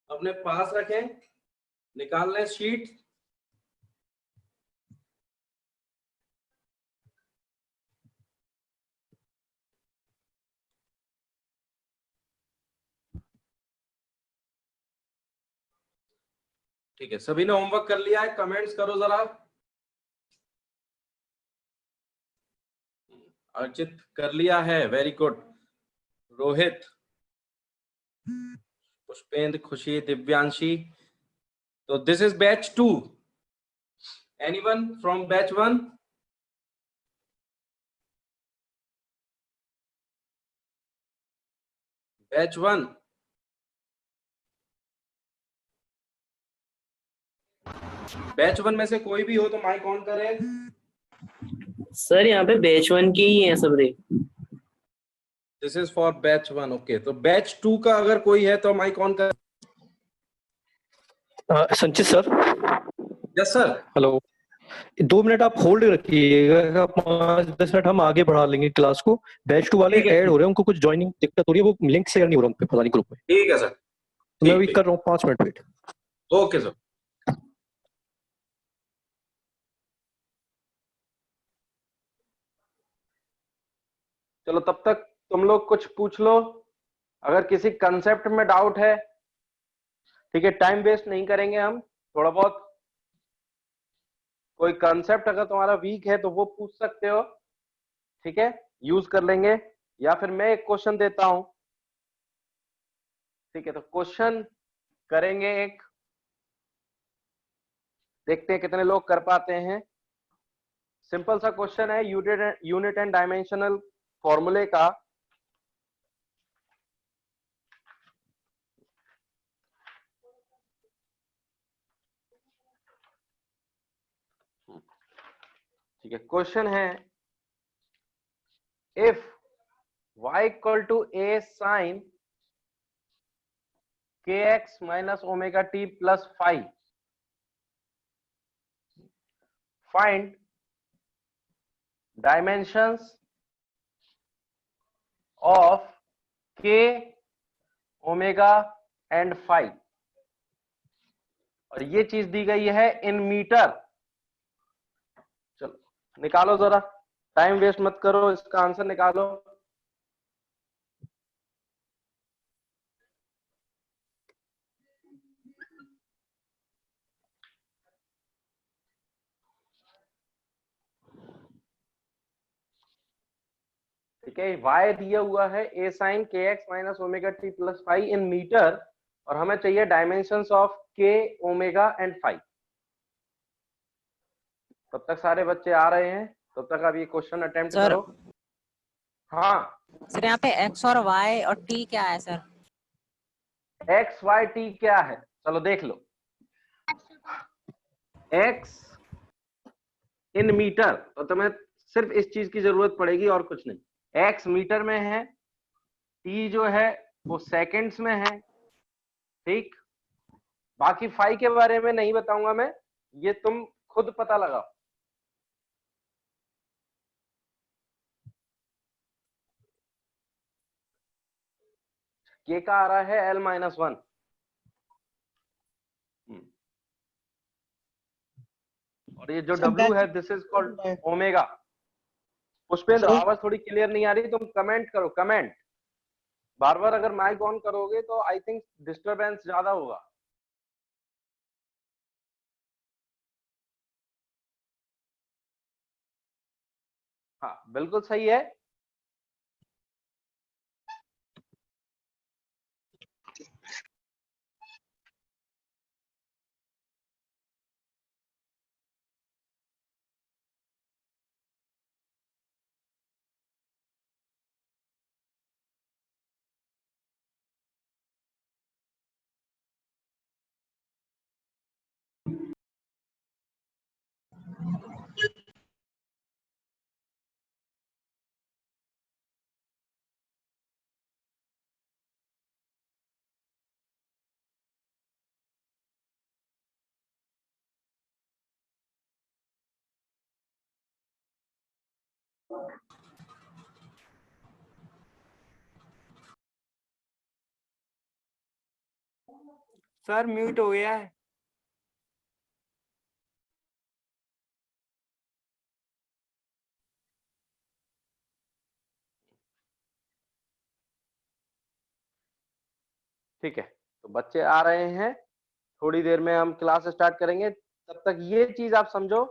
अपने पास रखें, निकाल लें शीट। ठीक है, सभी ने होमवर्क कर लिया है? कमेंट्स करो जरा। अर्चित कर लिया है, वेरी गुड। रोहित, पुष्पेंद्र, खुशी, दिव्यांशी। तो this is batch 2। Anyone from batch 1? Batch 1। Batch 1 में से कोई भी हो तो माइक ऑन करे। सर यहाँ पे बैच 1 की ही है सबरे। This is for batch 1। Okay, तो बैच 2 का अगर कोई है तो माइक ऑन कर। संचित sir. Yes sir. Hello, 2 minute आप होल्ड रखिएगा, 5-10 मिनट हम आगे बढ़ा लेंगे क्लास को। बैच 2 वाले ठीक है। ऐड हो रहे हैं, उनको कुछ ज्वाइनिंग दिक्कत हो रही है, वो लिंक शेयर नहीं हो रहा उनपे, पता नहीं ग्रुप में। ठीक है सर। तो मैं ठीक अभी ठीक। कर रहा हूँ, 5 मिनट वेट। Okay sir. चलो तब तक तुम लोग कुछ पूछ लो, अगर किसी कंसेप्ट में डाउट है। ठीक है, टाइम वेस्ट नहीं करेंगे हम। थोड़ा बहुत कोई कंसेप्ट अगर तुम्हारा वीक है तो वो पूछ सकते हो। ठीक है, यूज कर लेंगे। या फिर मैं एक क्वेश्चन देता हूं। ठीक है, तो क्वेश्चन करेंगे एक, देखते हैं कितने लोग कर पाते हैं। सिंपल सा क्वेश्चन है यूनिट एंड डायमेंशनल फॉर्मूले का। ठीक है, क्वेश्चन है if y equal to a sine kx minus omega t plus 5, find dimensions of k omega and 5। और ये चीज दी गई है इन मीटर। चलो निकालो जरा, टाइम वेस्ट मत करो, इसका आंसर निकालो। ठीक है, y दिया हुआ है a sine kx minus omega t plus 5 in metre, और हमें चाहिए dimensions of k omega and 5। तब तक सारे बच्चे आ रहे हैं, तब तक आप ये क्वेश्चन अटेम्प्ट करो। हाँ सर, यहाँ पे x और y और t क्या है सर? एक्स वाई टी क्या है, चलो देख लो। x इन मीटर, तो तुम्हें सिर्फ इस चीज की जरूरत पड़ेगी और कुछ नहीं। x मीटर में है, t जो है वो सेकंड्स में है। ठीक, बाकी 5 के बारे में नहीं बताऊंगा मैं, ये तुम खुद पता लगाओ। k का आ रहा है l-1। और ये जो w है this is called omega. Pushpendra, आवाज थोड़ी क्लियर नहीं आ रही, तुम कमेंट करो, कमेंट। बार बार अगर माइक ऑन करोगे तो आई थिंक डिस्टरबेंस ज्यादा होगा। हाँ बिल्कुल सही है। सर म्यूट हो गया है। ठीक है, तो बच्चे आ रहे हैं, थोड़ी देर में हम क्लास स्टार्ट करेंगे, तब तक ये चीज आप समझो।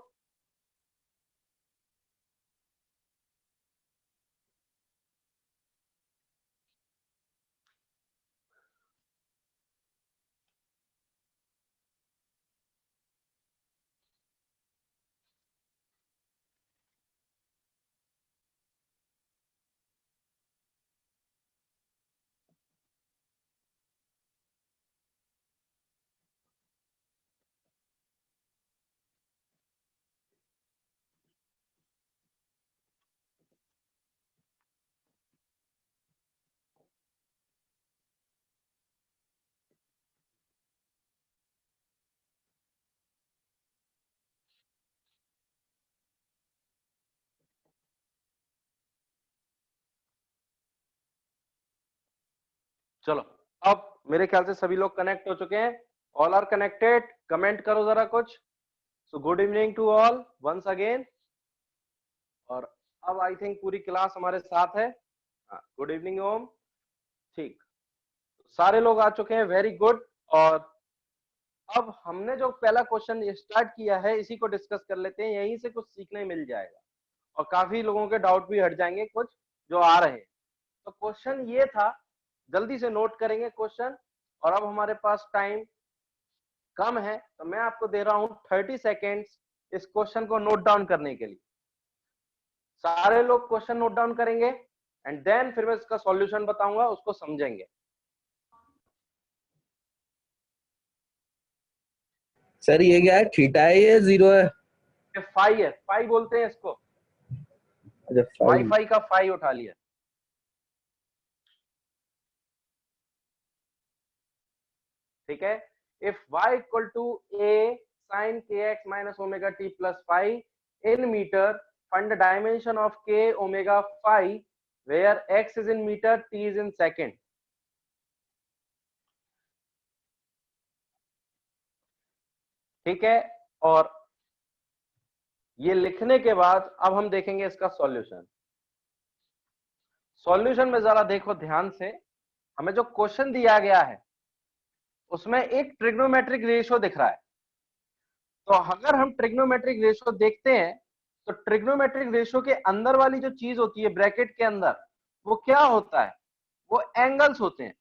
चलो, अब मेरे ख्याल से सभी लोग कनेक्ट हो चुके हैं। ऑल आर कनेक्टेड, कमेंट करो जरा कुछ। So good evening to all once again. और अब आई थिंक पूरी क्लास हमारे साथ है। Good evening Om. ठीक, सारे लोग आ चुके हैं, वेरी गुड। और अब हमने जो पहला क्वेश्चन स्टार्ट किया है, इसी को डिस्कस कर लेते हैं, यहीं से कुछ सीखने मिल जाएगा और काफी लोगों के डाउट भी हट जाएंगे कुछ जो आ रहे हैं। तो क्वेश्चन ये था, जल्दी से नोट करेंगे क्वेश्चन। और अब हमारे पास टाइम कम है, तो मैं आपको दे रहा हूं 30 सेकेंड्स इस क्वेश्चन को नोट डाउन करने के लिए। सारे लोग क्वेश्चन नोट डाउन करेंगे एंड देन फिर मैं इसका सॉल्यूशन बताऊंगा, उसको समझेंगे। सर ये क्या है, थीटा है या जीरो है? ये फाई है, फाई बोलते हैं इसको। अच्छा फाई। वाईफाई का फाई उठा लिया। ठीक है, if y equal to a sin kx minus omega t plus phi in meter, find the dimension of k omega phi where x is in meter, t is in second. ठीक है, और ये लिखने के बाद अब हम देखेंगे इसका सॉल्यूशन। सॉल्यूशन में जरा देखो ध्यान से, हमें जो क्वेश्चन दिया गया है उसमें एक ट्रिग्नोमेट्रिक रेशियो दिख रहा है। तो अगर हम ट्रिग्नोमेट्रिक रेशियो देखते हैं, तो ट्रिग्नोमेट्रिक रेशियो के अंदर वाली जो चीज होती है ब्रैकेट के अंदर, वो क्या होता है? वो एंगल्स होते हैं।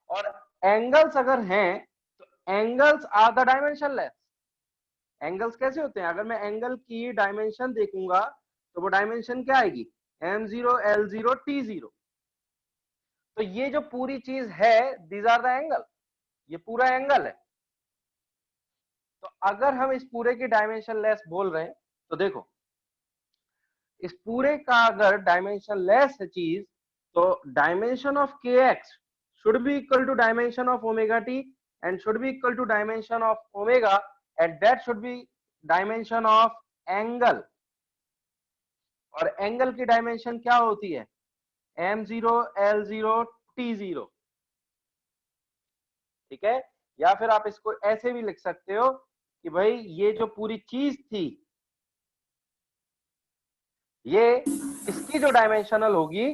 और एंगल्स अगर हैं तो angles are the dimensionless. Angles कैसे होते हैं? अगर मैं एंगल की डायमेंशन देखूंगा तो वो डायमेंशन क्या आएगी? m0 l0 t0। तो ये जो पूरी चीज है, दीज आर द एंगल, ये पूरा एंगल है। तो अगर हम इस पूरे की डायमेंशन लेस बोल रहे हैं, तो देखो इस पूरे का अगर डायमेंशन लेस है चीज, तो dimension of k x should be equal to dimension of omega t and should be equal to dimension of omega, and that should be dimension of angle. और एंगल की डायमेंशन क्या होती है? m0 l0 t0। ठीक है, या फिर आप इसको ऐसे भी लिख सकते हो कि भाई ये जो पूरी चीज थी, ये इसकी जो डायमेंशनल होगी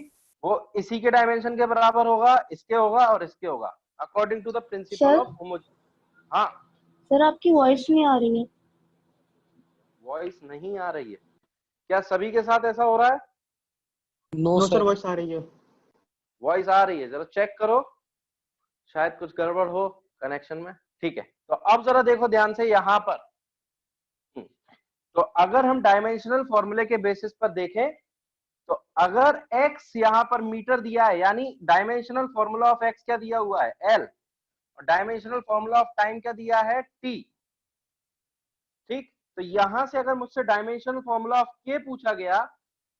वो इसी के डायमेंशन के बराबर होगा, इसके होगा और इसके होगा, according to the principle of homogeneity. हाँ सर आपकी वॉइस नहीं आ रही है। वॉइस नहीं आ रही है? क्या सभी के साथ ऐसा हो रहा है? नो सर, वॉइस आ रही है। वॉइस आ रही है, जरा चेक करो, शायद कुछ गड़बड़ हो कनेक्शन में। ठीक है, तो अब जरा देखो ध्यान से यहां पर। तो अगर हम डायमेंशनल फॉर्मूले के बेसिस पर देखें, तो अगर x यहां पर मीटर दिया है, यानी डायमेंशनल फॉर्मूला ऑफ x क्या दिया हुआ है? l, और डायमेंशनल फॉर्मूला ऑफ टाइम क्या दिया है? t। ठीक, तो यहां से अगर मुझसे डायमेंशनल फॉर्मूला ऑफ k पूछा गया,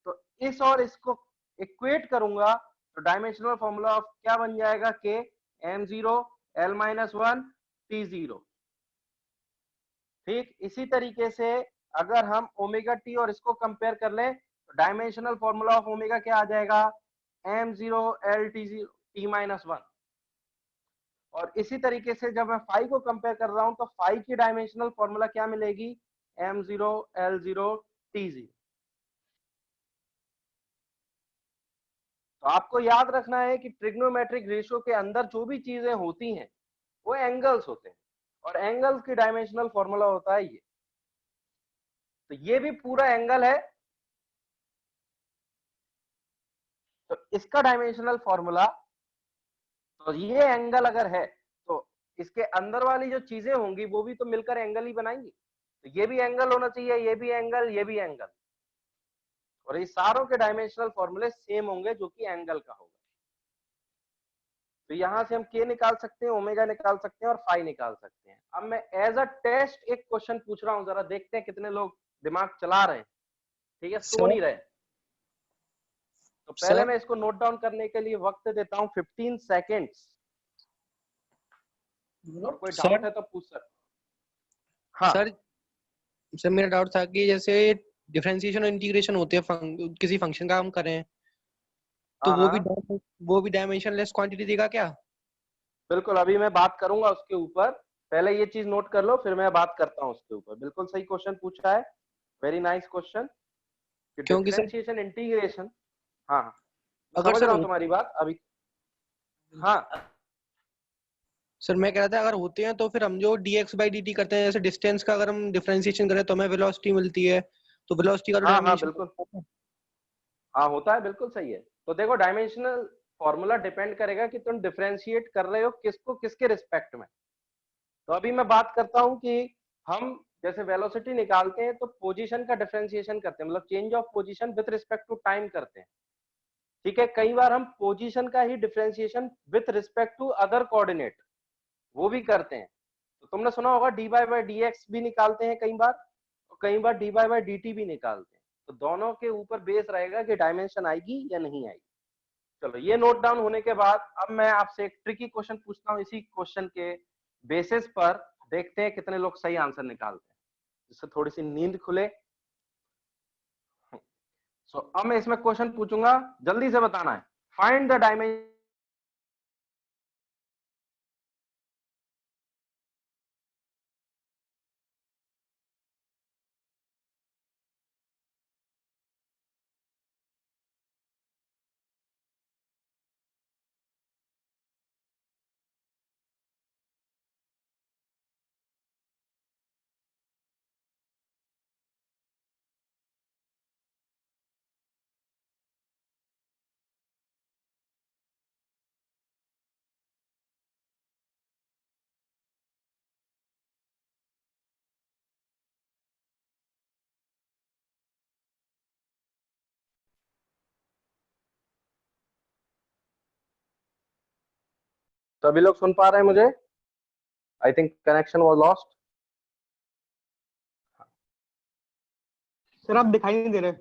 तो इस और इसको इक्वेट करूंगा, तो डायमेंशनल फॉर्मूला ऑफ क्या बन जाएगा? k m0 l-1 t0। ठीक, इसी तरीके से अगर हम ओमेगा टी और इसको कंपेयर कर लें, तो डायमेंशनल फॉर्मूला ऑफ ओमेगा क्या आ जाएगा? m0 l t0 t-1। और इसी तरीके से जब मैं फाई को कंपेयर कर रहा हूं तो फाई की डायमेंशनल फॉर्मूला क्या मिलेगी, m0 l0 t0। तो आपको याद रखना है कि ट्रिग्नोमेट्रिक रेशियो के अंदर जो भी चीजें होती हैं वो एंगल्स होते हैं, और एंगल्स की डायमेंशनल फॉर्मूला होता है ये। तो ये भी पूरा एंगल है, तो इसका डायमेंशनल फॉर्मूला, तो ये एंगल अगर है तो इसके अंदर वाली जो चीजें होंगी वो भी तो मिलकर एंगल ही बनाएंगी। तो ये भी एंगल होना चाहिए, ये भी एंगल, ये भी एंगल, और ये सारों के डायमेंशनल फॉर्मूले सेम होंगे जो कि एंगल का होगा। तो यहां से हम के निकाल सकते हैं, ओमेगा निकाल सकते हैं और फाई निकाल सकते हैं। अब मैं एज अ टेस्ट एक क्वेश्चन पूछ रहा हूं, जरा देखते हैं कितने लोग दिमाग चला रहे हैं, ठीक है, सो नहीं रहे। तो पहले मैं इसको नोट डाउन करने के लिए वक्त देता हूं 15 सेकेंड्स, और कोई डाउट है तो पूछ सकते। हाँ सर मेरा डाउट था कि जैसे डिफरेंशिएशन और इंटीग्रेशन होते हैं किसी फंक्शन का हम करें तो वो भी डायमेंशनलेस क्वांटिटी देगा क्या? बिल्कुल, अभी मैं बात करूंगा उसके ऊपर, पहले ये चीज नोट कर लो फिर मैं बात करता हूं उसके ऊपर। बिल्कुल सही क्वेश्चन पूछा है, वेरी नाइस क्वेश्चन। क्योंकि डिफरेंशिएशन इंटीग्रेशन, हाँ अगर समझ सर रहा हूं तुम्हारी बात अभी। हाँ सर मैं कह रहा था अगर होते हैं तो फिर हम जो dx by dt करते हैं, जैसे डिस्टेंस का अगर हम डिफरेंशिएशन करें तो हमें वेलोसिटी मिलती है, तो वेलोसिटी का हाँ डायमेंशन बिल्कुल, हाँ होता है, बिल्कुल सही है। तो देखो डायमेंशनल फॉर्मूला डिपेंड करेगा कि तुम डिफरेंशिएट कर रहे हो किसको किसके रिस्पेक्ट में। तो अभी मैं बात करता हूं कि हम जैसे वेलोसिटी निकालते हैं तो पोजीशन का डिफरेंशिएशन करते हैं, मतलब change of position with respect to time करते हैं, ठीक है। कई बार हम पोजीशन का ही differentiation with respect to other coordinate वो भी करते हैं। तो तुमने सुना होगा dy by dx भी निकालते हैं कई बार, और कई बार dy by dt भी निकालते हैं। तो दोनों के ऊपर बेस रहेगा कि डायमेंशन आएगी या नहीं आएगी। चलो ये नोट डाउन होने के बाद अब मैं आपसे एक ट्रिकी क्वेश्चन पूछता हूँ, इसी क्वेश्चन के बेसिस पर देखते हैं कितने लोग सही आंसर निकालते हैं, जिससे थोड़ी सी नींद खुले। सो अब मैं इसमें क्वेश्चन पूछूंगा, जल्दी से बताना है। फाइंड द डायमेंशन सभी लोग सुन पा रहे हैं मुझे? I think connection was lost. Sir आप दिखाई नहीं दे रहे।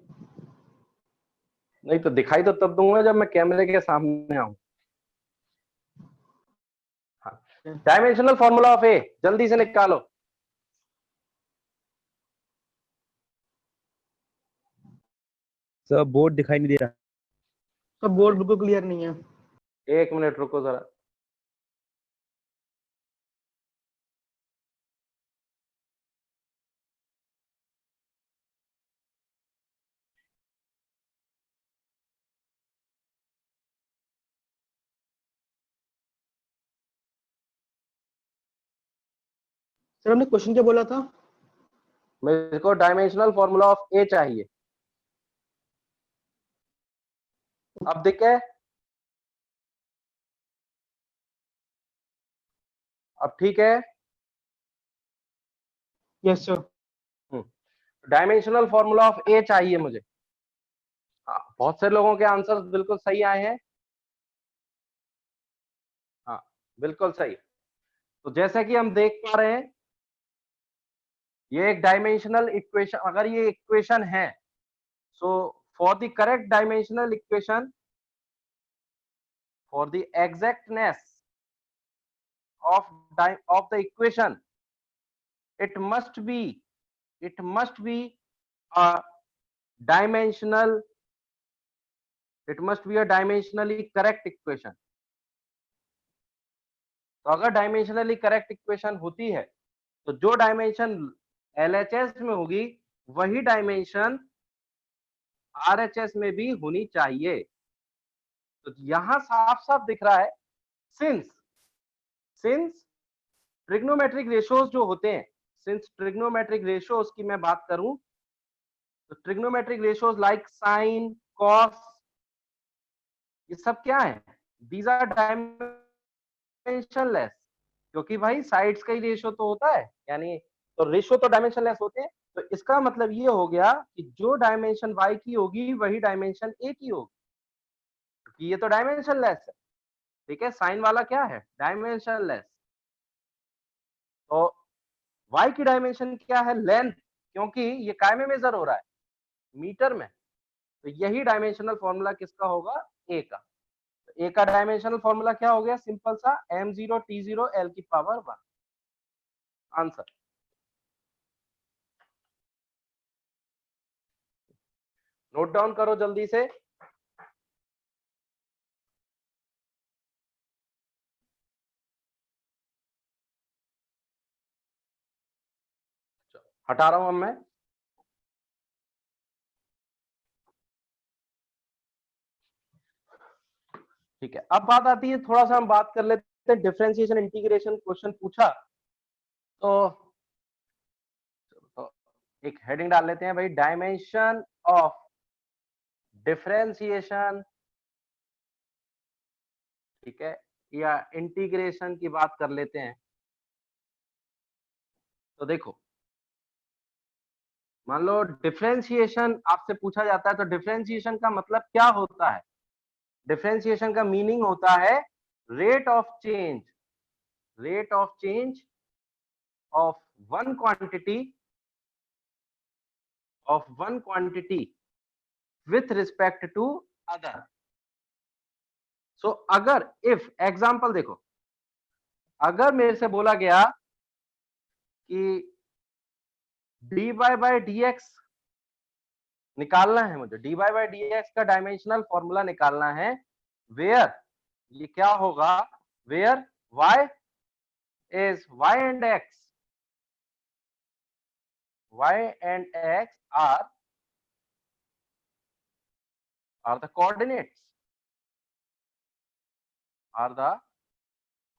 नहीं तो दिखाई तो तब दूंगा जब मैं कैमरे के सामने आऊं। डायमेंशनल फॉर्मूला ऑफ ए जल्दी से निकालो। सर बोर्ड दिखाई नहीं दे रहा। सर बोर्ड बिल्कुल क्लियर नहीं है। एक मिनट रुको जरा। सर हमने क्वेश्चन क्या बोला था? मेरे को डायमेंशनल फॉर्मूला ऑफ ए चाहिए। अब दिखे? अब ठीक है? Yes sir. Dimensional formula of A चाहिए मुझे। हाँ, बहुत से लोगों के आंसर बिल्कुल सही आए हैं। हाँ बिल्कुल सही। तो जैसे कि हम देख पा रहे हैं ये एक डायमेंशनल इक्वेशन, अगर ये इक्वेशन है, so for the correct dimensional equation, for the exactness of the equation, it must be a dimensional, it must be a dimensionally correct equation. तो अगर डायमेंशनली करेक्ट इक्वेशन होती है तो जो डायमेंशन LHS में होगी वही डायमेंशन RHS में भी होनी चाहिए। तो यहां साफ साफ दिख रहा है सिंस ट्रिग्नोमेट्रिक रेशियोज जो होते हैं, सिंस ट्रिग्नोमेट्रिक रेशियोज की मैं बात करूं तो trigonometric ratios like sine, cos, ये सब क्या है? दीज आर डायमेंशनलेस, क्योंकि भाई साइड्स का ही रेशियो तो होता है, यानी तो रेशियो तो डायमेंशनलेस होते हैं। तो इसका मतलब ये हो गया कि जो डायमेंशन y की होगी वही डायमेंशन a की होगी, क्योंकि ये तो डायमेंशनलेस है। ठीक है, साइन वाला क्या है? डायमेंशनलेस। तो y की डायमेंशन क्या है? लेंथ, क्योंकि ये काय में मेजर हो रहा है? मीटर में। तो यही डायमेंशनल फॉर्मूला किसका होगा? a का। तो a का डायमेंशनल फॉर्मूला क्या हो गया? सिंपल सा m0 t0 l की पावर 1। आंसर। नोट डाउन करो जल्दी से। हटा रहा हूं अब मैं। ठीक है, अब बात आती है, थोड़ा सा हम बात कर लेते हैं डिफरेंशिएशन इंटीग्रेशन। क्वेश्चन पूछा तो एक हेडिंग डाल लेते हैं भाई, डायमेंशन ऑफ डिफरेंशिएशन। ठीक है, या इंटीग्रेशन की बात कर लेते हैं। तो देखो, मान लो डिफरेंशिएशन आपसे पूछा जाता है, तो डिफरेंशिएशन का मतलब क्या होता है? डिफरेंशिएशन का मीनिंग होता है rate of change of one quantity with respect to other. So अगर इफ एग्जांपल देखो, अगर मेरे से बोला गया कि dy बाय dx निकालना है, मुझे dy बाय dx का डायमेंशनल फॉर्मूला निकालना है, वेयर ये क्या होगा? Where y is y and x are the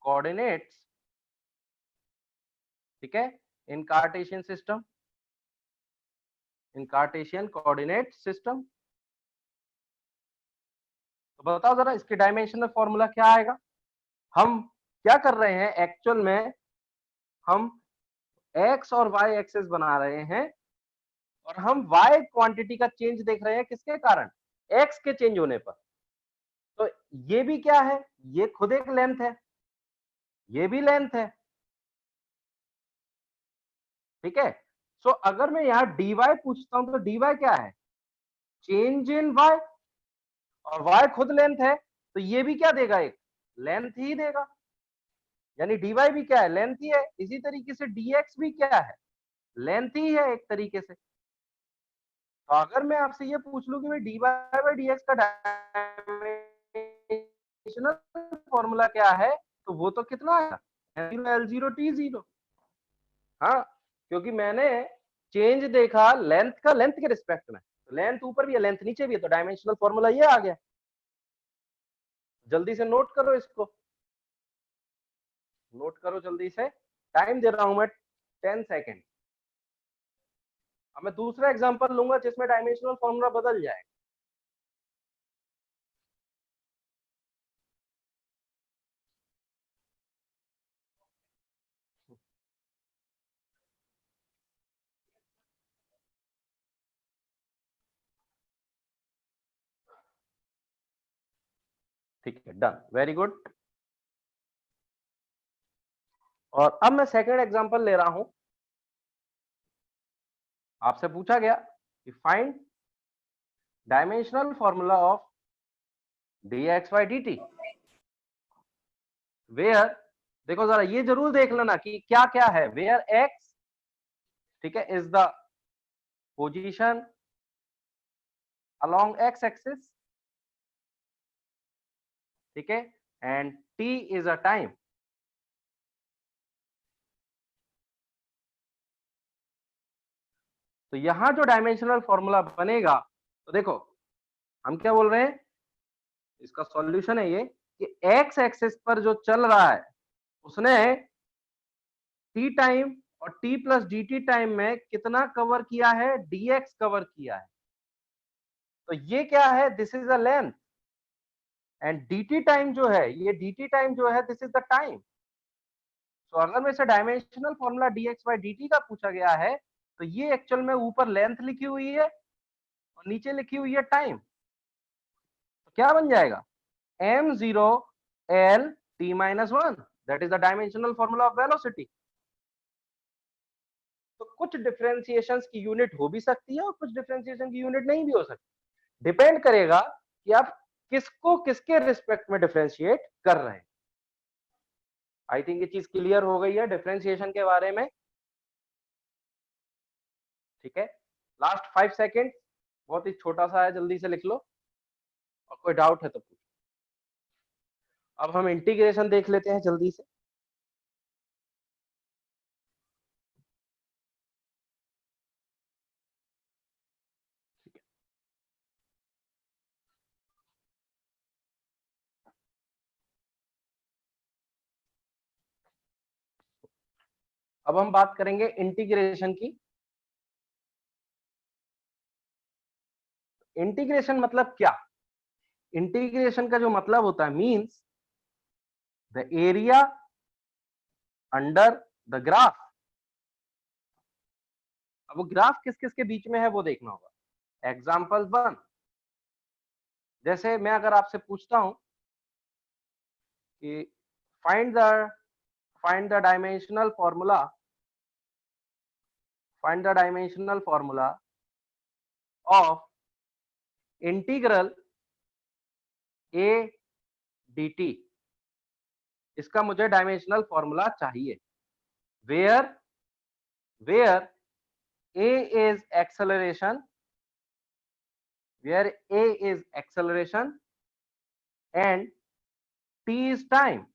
coordinates ठीक है, इन कार्टेशियन सिस्टम, इन कार्टेशियन कोऑर्डिनेट सिस्टम। तो बताओ जरा इसके डायमेंशनल फॉर्मूला क्या आएगा? हम क्या कर रहे हैं एक्चुअल में? हम x और y एक्सेस बना रहे हैं और हम y क्वांटिटी का चेंज देख रहे हैं। किसके कारण? x के चेंज होने पर। तो ये भी क्या है? ये खुद एक लेंथ है, ये भी लेंथ है। ठीक है, सो अगर मैं यहां dy पूछता हूं तो dy क्या है? चेंज इन y, और y खुद लेंथ है, तो ये भी क्या देगा? एक लेंथ ही देगा, यानी dy भी क्या है? लेंथ ही है। इसी तरीके से dx भी क्या है? लेंथ ही है एक तरीके से। तो अगर मैं आपसे ये पूछ लूं कि भाई dy बाय dx का डायमेंशनल फॉर्मूला क्या है, तो वो तो कितना आएगा? l0 t0। हाँ, क्योंकि मैंने चेंज देखा लेंथ का, लेंथ के रिस्पेक्ट में। तो लेंथ ऊपर भी है, लेंथ नीचे भी है, तो डायमेंशनल फॉर्मूला ये आ गया। जल्दी से नोट करो इसको, नोट करो जल्दी से। टाइम दे रहा हूं मैं 10 सेकेंड। अब मैं दूसरा एग्जांपल लूंगा जिसमें डायमेंशनल फॉर्मूला बदल जाए। ठीक है, डन, वेरी गुड। और अब मैं सेकंड एग्जांपल ले रहा हूं। आपसे पूछा गया कि find dimensional formula of dx by dt, where, देखो जरा ये जरूर देख लेना कि क्या क्या है। वेयर x, ठीक है, is the position along x axis, ठीक है, and t is a time. तो यहाँ जो डायमेंशनल फॉर्मूला बनेगा, तो देखो हम क्या बोल रहे हैं, इसका सॉल्यूशन है ये कि एक्स एक्सिस पर जो चल रहा है उसने टी टाइम और T plus D T time में कितना कवर किया है, dx कवर किया है। तो ये क्या है, this is the length, and dt time जो है, ये dt टाइम जो है, दिस इज द टाइम। तो अगर मेरे से dimensional formula dx by dt का पूछा गया है, तो ये एक्चुअल में ऊपर लेंथ लिखी हुई है और नीचे लिखी हुई है टाइम। तो क्या बन जाएगा, m0 l t minus 1, that is the dimensional formula of velocity. तो कुछ डिफरेंशिएशंस की यूनिट हो भी सकती है और कुछ डिफरेंशिएशन की यूनिट नहीं भी हो सकती, डिपेंड करेगा कि आप किसको किसके रिस्पेक्ट में डिफरेंशिएट कर रहे हैं। आई थिंक ये चीज क्लियर हो गई है डिफरेंशिएशन के बारे में। ठीक है, लास्ट 5 सेकेंड, बहुत ही छोटा सा है, जल्दी से लिख लो और कोई डाउट है तो पूछो। अब हम इंटीग्रेशन देख लेते हैं जल्दी से। अब हम बात करेंगे इंटीग्रेशन की। इंटीग्रेशन मतलब क्या, इंटीग्रेशन का जो मतलब होता है, means the area under the graph. अब वो ग्राफ किस किस के बीच में है वो देखना होगा। एग्जाम्पल 1, जैसे मैं अगर आपसे पूछता हूं कि find the dimensional formula, find the dimensional formula of integral a dt, इसका मुझे डायमेंशनल फॉर्मूला चाहिए। Where a is acceleration, where a is acceleration and t is time।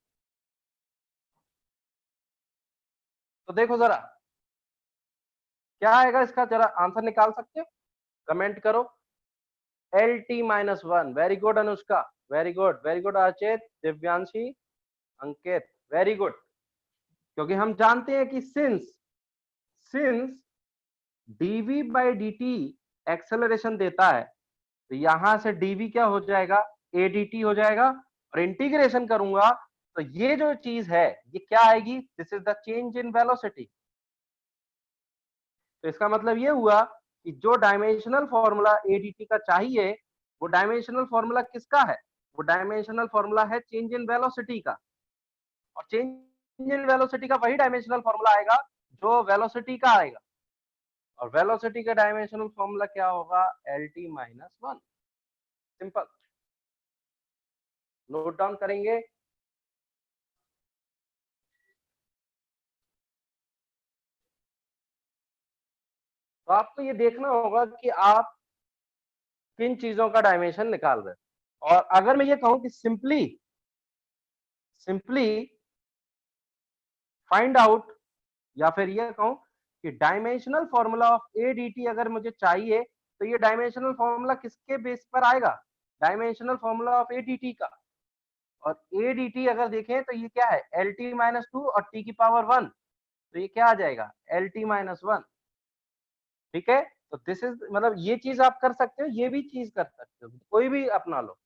तो देखो जरा क्या आएगा इसका, जरा आंसर निकाल सकते हो, कमेंट करो। LT minus 1, very good Anushka, very good अचेत, दिव्यांशी, अंकित, वेरी गुड। क्योंकि हम जानते हैं कि since dv by dt acceleration देता है, तो यहां से dv क्या हो जाएगा, adt हो जाएगा, और इंटीग्रेशन करूंगा तो ये जो चीज है ये क्या आएगी, this is the change in velocity. तो इसका मतलब ये हुआ कि जो डायमेंशनल फॉर्मूला adt का चाहिए, वो डायमेंशनल फॉर्मूला किसका है, वो डायमेंशनल फॉर्मूला है चेंज इन वेलोसिटी का। और चेंज इन वेलोसिटी का वही डायमेंशनल फॉर्मूला आएगा जो वेलोसिटी का आएगा, और वेलोसिटी का डायमेंशनल फॉर्मूला क्या होगा, LT minus 1। Simple, note down करेंगे। तो आपको ये देखना होगा कि आप किन चीजों का डायमेंशन निकाल रहे हैं। और अगर मैं ये कहूं कि सिंपली फाइंड आउट, या फिर ये कहूं कि डायमेंशनल फॉर्मूला ऑफ ADT अगर मुझे चाहिए, तो ये डायमेंशनल फॉर्मूला किसके बेस पर आएगा, डायमेंशनल फॉर्मूला ऑफ ADT का। और ADT अगर देखें तो ये क्या है, LT माइनस 2 और t की पावर 1, तो ये क्या आ जाएगा, LT माइनस 1। ठीक है, तो दिस इज, मतलब ये चीज आप कर सकते हो, ये भी चीज कर सकते हो, कोई भी अपना लो।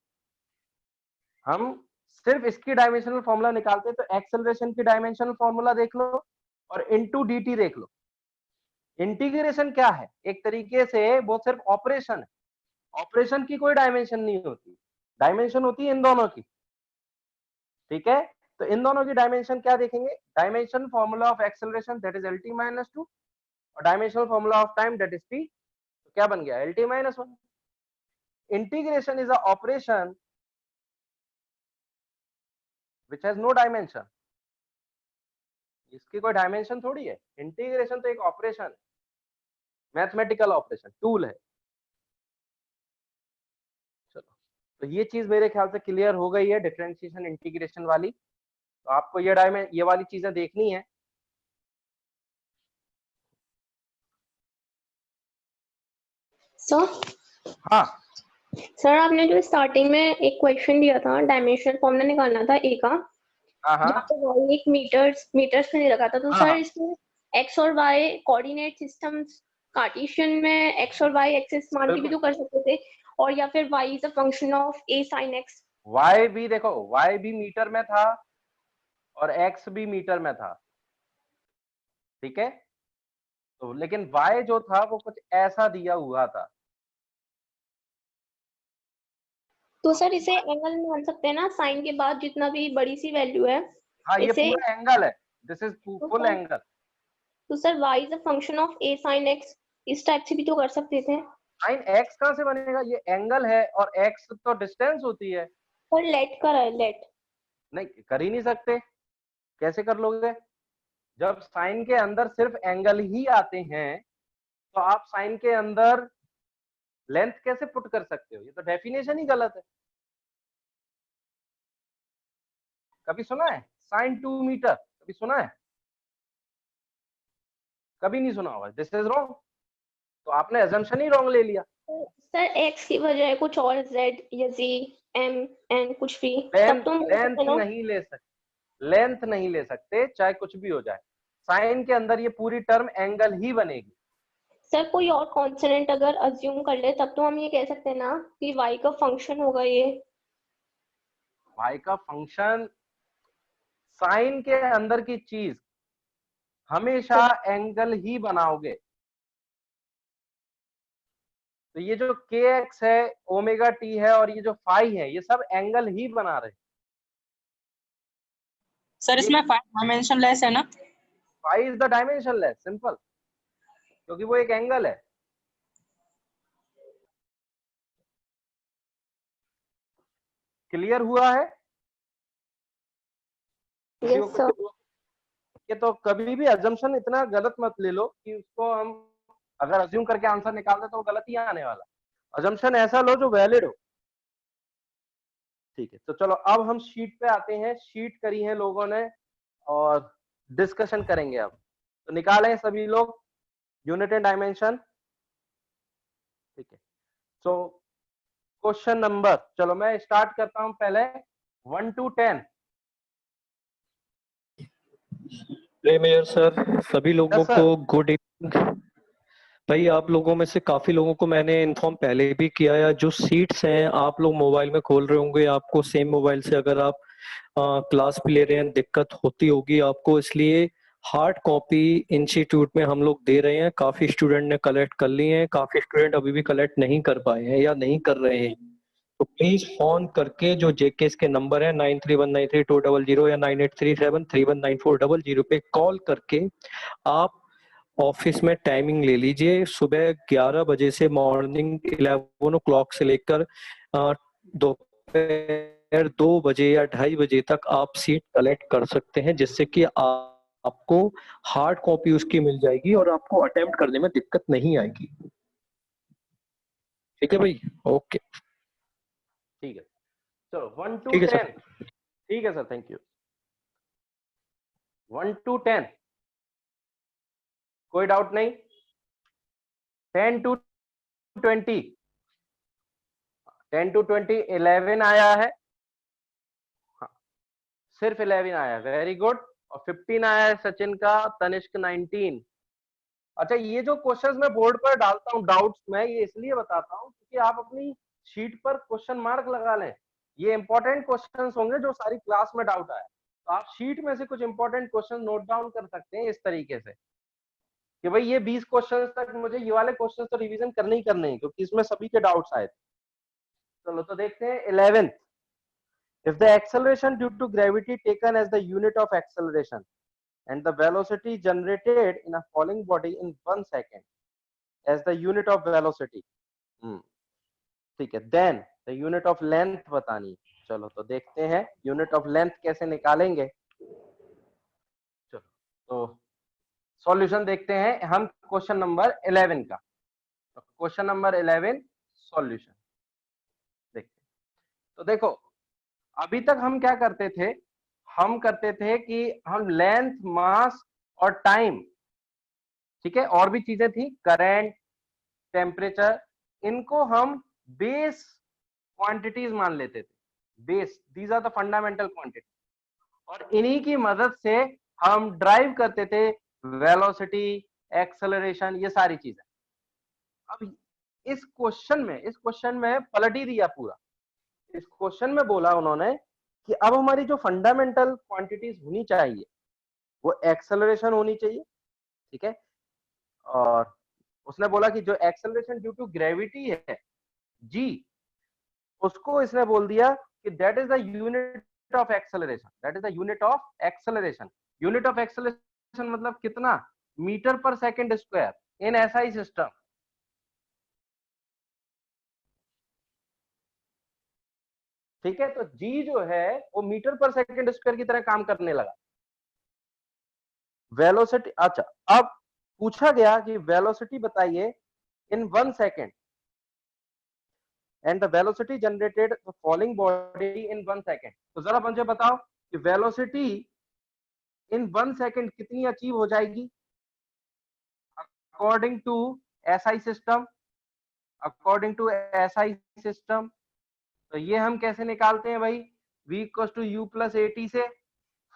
हम सिर्फ इसकी डायमेंशनल फॉर्मूला निकालते हैं, तो एक्सेलरेशन की डायमेंशनल फॉर्मूला देख लो और इनटू dt देख लो। इंटीग्रेशन क्या है, एक तरीके से वो सिर्फ ऑपरेशन है, ऑपरेशन की कोई डायमेंशन नहीं होती, डायमेंशन होती है इन दोनों की। ठीक है, तो इन दोनों की डायमेंशन क्या देखेंगे, dimension formula of acceleration that is LT minus 2 और dimensional formula of time that is t। तो क्या बन गया, LT minus 1। Integration is a operation which has no dimension, इसकी कोई डायमेंशन थोड़ी है, इंटीग्रेशन तो एक ऑपरेशन है, मैथमेटिकल ऑपरेशन, टूल है। चलो, तो ये चीज मेरे ख्याल से क्लियर हो गई है, डिफरेंशिएशन इंटीग्रेशन वाली। तो आपको ये वाली चीजें देखनी है। सर हाँ सर आपने जो स्टार्टिंग में एक क्वेश्चन दिया था, डायमेंशन फॉर्मूला निकालना था ए का, हाँ जहाँ हाँ पे y एक मीटर्स में नहीं रखा था, तो हाँ सर हाँ। इसमें x और y कोऑर्डिनेट सिस्टम्स कार्टेशियन में x और y एक्सिस मान के भी तो कर सकते थे, और या फिर y is a function of a sin x। y भी देखो, y भी मीटर में था और x भी मीटर में था, ठीक है। तो लेकिन y जो था वो कुछ ऐसा दिया हुआ था। तो सर इसे एंगल मान सकते हैं ना, साइन के बाद जितना भी बड़ी सी वैल्यू है हाँ ये इसे। पूरा एंगल है, दिस इज तो फुल सर एंगल। तो sir y is a function of a sin x, इस टाइप से भी तो कर सकते थे। साइन x कहां से बनेगा, ये एंगल है और x तो डिस्टेंस होती है। पर लेट कर है, लेट। नहीं कर ही नहीं सकते, कैसे कर लोगे? जब साइन के अंदर सिर्फ एंगल ही आते हैं तो आप साइन के अंदर लेंथ कैसे पुट कर सकते हो? ये तो डेफिनेशन ही गलत है। कभी सुना है साइन 2 मीटर? कभी सुना है? कभी नहीं सुना होगा, दिस इज रॉन्ग। तो आपने अजम्पशन ही रॉन्ग ले लिया। सर x की बजाय कुछ और z या z m n कुछ भी, तब लेंथ तो मान लेंथ सकते हैं ना। नहीं ले सकते, लेंथ नहीं ले सकते, चाहे कुछ भी हो जाए। साइन के अंदर ये पूरी टर्म एंगल ही बनेगी। सर कोई और कॉन्सोनेंट अगर अज्यूम कर ले तब तो हम ये कह सकते हैं ना कि y का फंक्शन होगा ये। y का फंक्शन, साइन के अंदर की चीज हमेशा एंगल ही बनाओगे। तो ये जो kx है, ओमेगा t है और ये जो फाई है, ये सब एंगल ही बना रहे हैं। सर इसमें 5 डायमेंशनलेस है ना? Phi is the dimensionless, simple, क्योंकि वो एक एंगल है। क्लियर हुआ है? किसी यस को सर। ये तो कभी भी अजम्पशन इतना गलत मत ले लो कि उसको हम अगर अज्यूम करके आंसर निकाल दे तो वो गलत ही आने वाला। अजम्पशन ऐसा लो जो वैलिड हो। ठीक है, तो चलो अब हम शीट पे आते हैं। शीट करी है लोगों ने और डिस्कशन करेंगे अब। तो निकालें सभी लोग यूनिट एंड डायमेंशन। ठीक है, सो क्वेश्चन नंबर, चलो मैं स्टार्ट करता हूं पहले 1 to 10। मेयर सर, सभी लोगों यस सर। को गुड इवनिंग। भाई आप लोगों में से काफी लोगों को मैंने इन्फॉर्म पहले भी किया है, जो सीट्स हैं आप लोग मोबाइल में खोल रहे होंगे, आपको सेम मोबाइल से अगर आप क्लास भी ले रहे हैं दिक्कत होती होगी आपको, इसलिए हार्ड कॉपी इंस्टीट्यूट में हम लोग दे रहे हैं। काफी स्टूडेंट ने कलेक्ट कर ली हैं, काफी स्टूडेंट अभी भी कलेक्ट नहीं कर पाए हैं या नहीं कर रहे हैं। तो प्लीज फोन करके जो जेकेएस के नंबर है 93193200 या 9837319400 पे कॉल करके आप ऑफिस में टाइमिंग ले लीजिए। सुबह 11 बजे से मॉर्निंग 11 o'clock से लेकर दोपहर 2 बजे या 2:30 बजे तक आप सीट कलेक्ट कर सकते हैं, जिससे कि आपको हार्ड कॉपी उसकी मिल जाएगी और आपको अटेम्प्ट करने में दिक्कत नहीं आएगी। ठीक है भाई, ओके। ठीक है, चलो 1 to ठीक है 10। सर। ठीक है सर, थैंक यू। 1 to 10 कोई डाउट नहीं। 10 to 20, 10 to 20 11 आया है। हाँ, सिर्फ 11 आया है, वेरी गुड। और 15 आया है सचिन का, तनिष्क 19। अच्छा, ये जो क्वेश्चंस मैं बोर्ड पर डालता हूँ डाउट्स, मैं ये इसलिए बताता हूँ क्योंकि आप अपनी शीट पर क्वेश्चन मार्क लगा लें। ये इंपॉर्टेंट क्वेश्चंस होंगे जो सारी क्लास में डाउट आया, तो आप शीट में से कुछ इंपॉर्टेंट क्वेश्चन नोट डाउन कर सकते हैं इस तरीके से कि भाई ये 20 क्वेश्चंस तक मुझे ये वाले क्वेश्चंस तो रिवीजन करने ही करने हैं, क्योंकि इसमें सभी के डाउट्स आए थे। चलो तो देखते हैं 11th। If the acceleration due to gravity taken as the unit of acceleration and the velocity generated in a falling body in 1 second as the unit of velocity, ठीक है, then the unit of length बतानी। चलो तो देखते हैं unit of length कैसे निकालेंगे। चलो तो सॉल्यूशन देखते हैं हम क्वेश्चन नंबर 11 का। तो क्वेश्चन नंबर 11 सॉल्यूशन देखते हैं। तो देखो, अभी तक हम क्या करते थे, हम करते थे कि हम लेंथ, मास और टाइम, ठीक है, और भी चीजें थी, करंट, टेम्परेचर, इनको हम बेस क्वांटिटीज मान लेते थे, base, these are the fundamental quantity, और इन्हीं की मदद से हम ड्राइव करते थे वेलोसिटी, एक्सेलरेशन, ये सारी चीजें। अब इस क्वेश्चन में पलट ही दिया पूरा। इस क्वेश्चन में बोला उन्होंने कि अब हमारी जो फंडामेंटल क्वांटिटीज होनी चाहिए वो एक्सेलरेशन होनी चाहिए, ठीक है, और उसने बोला कि जो एक्सेलरेशन ड्यू टू ग्रेविटी है जी, उसको इसने बोल दिया कि that is the unit of acceleration, that is the unit of acceleration. Unit of acceleration मतलब कितना, metre per second square in SI system. ठीक है, तो जी जो है वो मीटर पर सेकंड स्क्वायर की तरह काम करने लगा। वेलोसिटी, अच्छा अब पूछा गया कि वेलोसिटी बताइए in 1 second, and the velocity generated the falling body in 1 second. तो जरा मुझे बताओ कि वेलोसिटी इन 1 सेकेंड कितनी अचीव हो जाएगी according to SI system, according to SI system. तो ये हम कैसे निकालते हैं भाई, v equal to u plus a t से।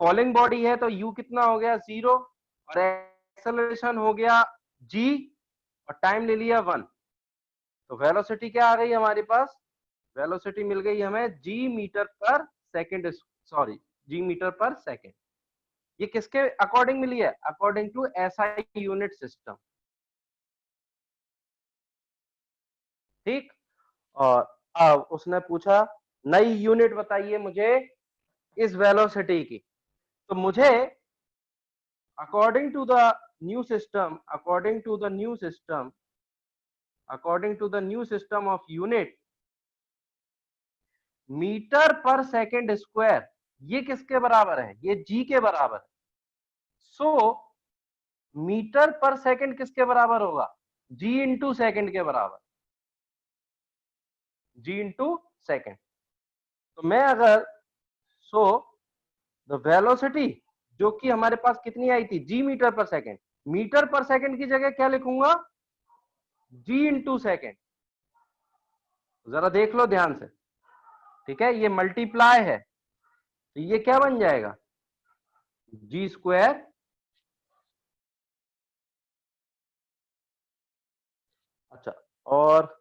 फॉलिंग बॉडी है तो u कितना हो गया 0, और एक्सेलरेशन हो गया g, और टाइम ले लिया 1। तो वेलोसिटी क्या आ गई हमारे पास, वेलोसिटी मिल गई हमें g metre per second, sorry g metre per second. ये किसके अकॉर्डिंग मिली है, according to SI unit system. ठीक, और अब उसने पूछा नई यूनिट बताइए मुझे इस वेलोसिटी की। तो मुझे according to the new system, according to the new system, according to the new system of unit, metre per second square ये किसके बराबर है, ये जी के बराबर है। सो मीटर पर सेकंड किसके बराबर होगा, जी इंटू सेकंड के बराबर, जी इंटू सेकंड। तो मैं अगर सो द वेलोसिटी जो कि हमारे पास कितनी आई थी, g metre per second, metre per second की जगह क्या लिखूंगा, जी इंटू सेकेंड। जरा देख लो ध्यान से, ठीक है, ये मल्टीप्लाई है तो ये क्या बन जाएगा, जी स्क्वायर, अच्छा, और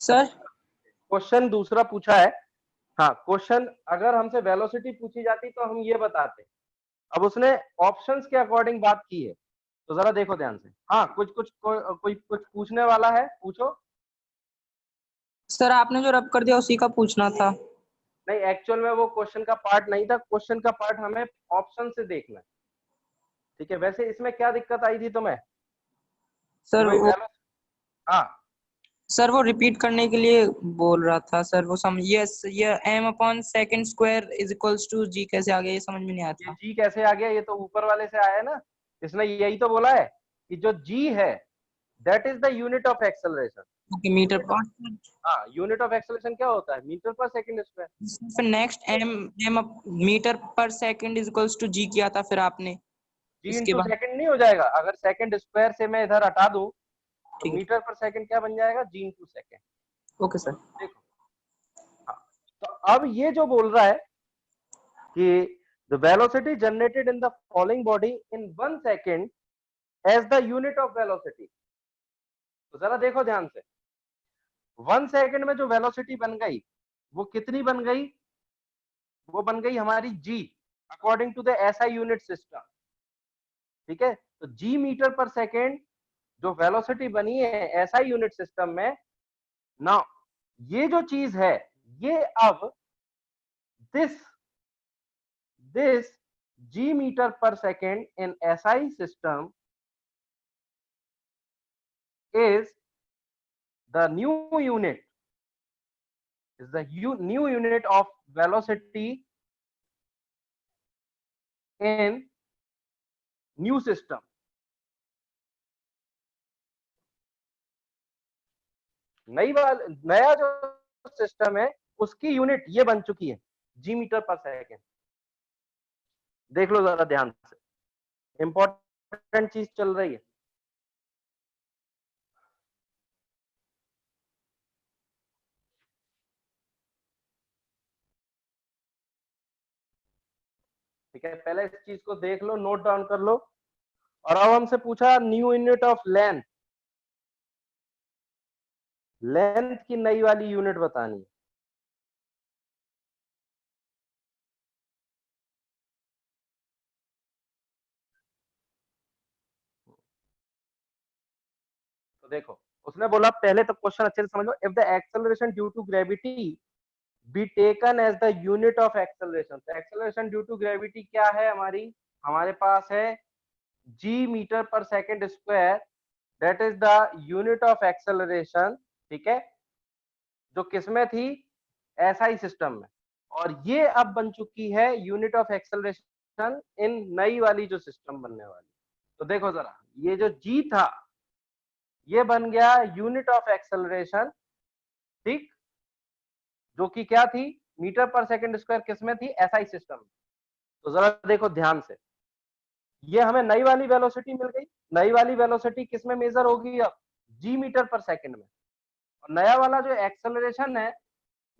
सर क्वेश्चन दूसरा पूछा है, हाँ क्वेश्चन अगर हमसे वेलोसिटी पूछी जाती तो हम ये बताते, अब उसने ऑप्शंस के अकॉर्डिंग बात की है, तो जरा देखो ध्यान से। हाँ कोई कुछ पूछने वाला है, पूछो। सर आपने जो रब कर दिया उसी का पूछना था। नहीं, एक्चुअल में वो क्वेश्चन का पार्ट नहीं था, क्वेश्चन का पार्ट हमें ऑप्शन से देखना है, ठीक है। वैसे इसमें क्या दिक्कत आई थी तुम्हें, सर वो हाँ सर वो रिपीट करने के लिए बोल रहा था सर, वो समझ ये m upon second square is equals to g कैसे आ गया ये समझ में नहीं आया ये था। जी कैसे आ गया, ये तो ऊपर वाले से आया है ना, इसने यही तो बोला है कि जो जी है that is the unit of acceleration. Okay metre per, हाँ, यूनिट ऑफ एक्सेलरेशन क्या होता है, मीटर पर सेकंड स्क्वायर। फिर next m metre per second is equals to g किया था फिर आपने, जी इसके इंटू बाद सेकंड नहीं हो जाएगा, अगर सेकंड स्क्वायर से मैं इधर हटा दूं तो ठीक है, मीटर पर सेकंड क्या बन जाएगा, जी इंटू सेकंड। Okay sir. देखो, हाँ, तो अब ये जो बोल रहा है कि the velocity generated in the falling body in 1 second as the unit of velocity। तो जरा देखो ध्यान से, 1 सेकंड में जो वेलोसिटी बन गई वो कितनी बन गई, वो बन गई हमारी g according to the SI unit system, ठीक है। तो g मीटर पर सेकंड जो वेलोसिटी बनी है एसआई यूनिट सिस्टम में ना, ये जो चीज है ये अब this g meter per second in SI system is the new unit, is the new unit of velocity in new system। नया जो सिस्टम है उसकी यूनिट ये बन चुकी है जी मीटर पर सेकेंड। देख लो जरा ध्यान से, इंपॉर्टेंट चीज चल रही है। ठीक है, पहले इस चीज को देख लो, नोट डाउन कर लो। और अब हमसे पूछा new unit of length, length की नई वाली यूनिट बतानी है। तो देखो उसने बोला, पहले तो क्वेश्चन अच्छे से समझ लो, if the acceleration due to gravity be taken as the unit of acceleration. तो एक्सेलरेशन ड्यू टू ग्रेविटी क्या है हमारी, हमारे पास है g metre per second square, that is the unit of acceleration. ठीक है, जो किसमें थी, एसआई सिस्टम में, और ये अब बन चुकी है यूनिट ऑफ एक्सेलरेशन इन नई वाली जो सिस्टम बनने वाली। तो देखो जरा, ये जो जी था ये बन गया यूनिट ऑफ एक्सेलरेशन, ठीक, जो कि क्या थी, मीटर पर सेकंड स्क्वायर, किसमें थी, एसआई सिस्टम। तो जरा देखो ध्यान से, ये हमें नई वाली वेलोसिटी मिल गई। नई वाली वेलोसिटी किसमें मेजर होगी अब, जी मीटर पर सेकंड में। और नया वाला जो एक्सेलरेशन है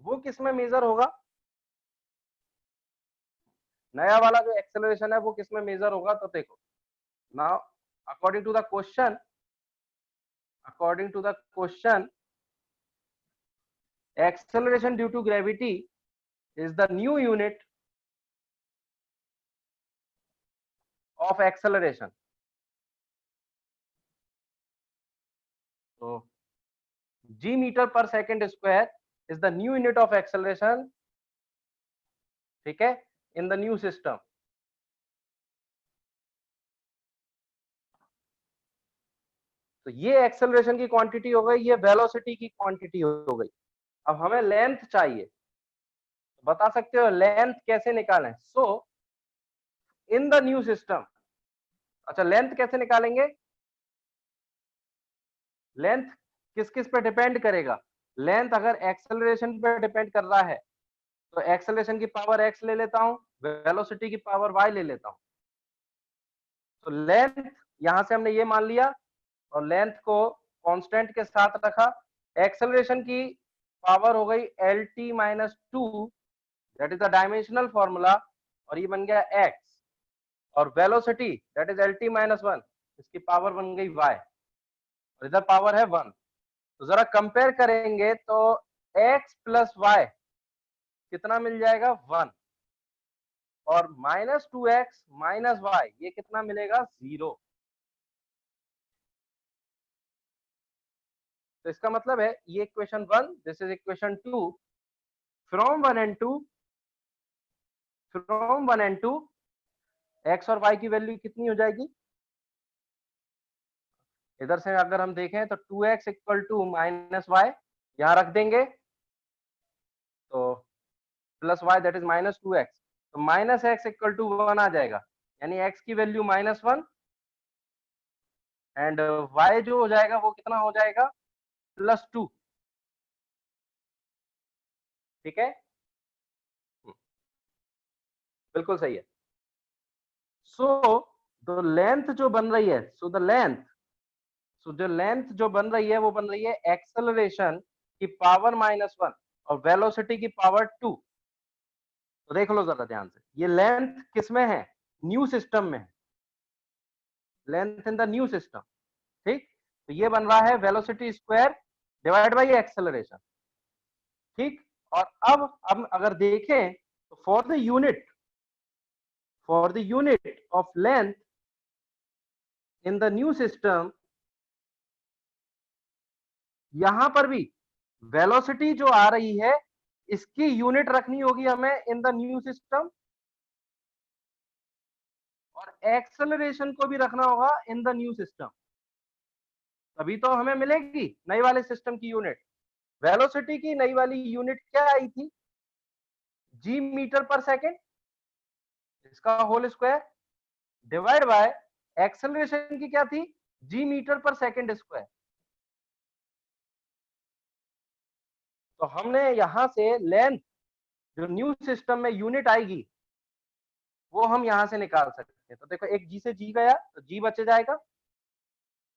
वो किसमें मेजर होगा, नया वाला जो एक्सेलरेशन है वो किसमें मेजर होगा। तो देखो now according to the question, acceleration due to gravity is the new unit of acceleration. So g meter per second square is the new unit of acceleration, ठीक है, in the new system. तो ये acceleration की quantity हो गई, ये velocity की quantity हो गई। अब हमें लेंथ चाहिए, बता सकते हो लेंथ कैसे निकालें। सो इन द न्यू सिस्टम, अच्छा लेंथ कैसे निकालेंगे, लेंथ किस किस पे डिपेंड करेगा, लेंथ अगर एक्सेलरेशन पे डिपेंड कर रहा है तो एक्सेलरेशन की पावर x ले लेता हूं, वेलोसिटी की पावर y ले लेता हूं। तो लेंथ यहां से हमने ये मान लिया और लेंथ को कांस्टेंट के साथ रखा। एक्सेलरेशन की पावर हो गई lt minus 2, that is the dimensional formula, और ये बन गया x। और velocity that is lt minus 1, इसकी पावर बन गई y, और इधर पावर है 1। तो जरा कंपेयर करेंगे तो x प्लस वाई कितना मिल जाएगा, 1, और माइनस 2x माइनस वाई ये कितना मिलेगा, 0। तो इसका मतलब है ये equation 1, this is equation 2, from 1 and 2, x और y की वैल्यू कितनी हो जाएगी, इधर से अगर हम देखें तो 2x equal to minus Y, यहां रख देंगे तो plus y that is minus 2x, तो माइनस एक्स इक्वल टू 1 आ जाएगा, यानी x की वैल्यू माइनस 1, एंड y जो हो जाएगा वो कितना हो जाएगा, प्लस 2। ठीक है, बिल्कुल सही है। सो द लेंथ जो बन रही है, सो जो लेंथ जो बन रही है वो बन रही है एक्सेलरेशन की पावर माइनस 1 और वेलोसिटी की पावर 2। तो देख लो जरा ध्यान से, ये लेंथ किसमें है, न्यू सिस्टम में है, length in the new system. ठीक, तो ये बन रहा है velocity square divide by acceleration. ठीक, और अब अगर देखें तो for the unit of length in the new system, यहां पर भी वेलोसिटी जो आ रही है इसकी यूनिट रखनी होगी हमें इन द न्यू सिस्टम, और एक्सेलरेशन को भी रखना होगा इन द न्यू सिस्टम, तभी तो हमें मिलेगी नई वाले सिस्टम की यूनिट। वेलोसिटी की नई वाली यूनिट क्या आई थी, जी मीटर पर सेकेंड, इसका whole square, divide by acceleration की क्या थी, g metre per second square. तो हमने यहां से लेंथ जो न्यू सिस्टम में यूनिट आएगी वो हम यहां से निकाल सकते हैं। तो देखो एक जी से जी गया तो जी बच जाएगा,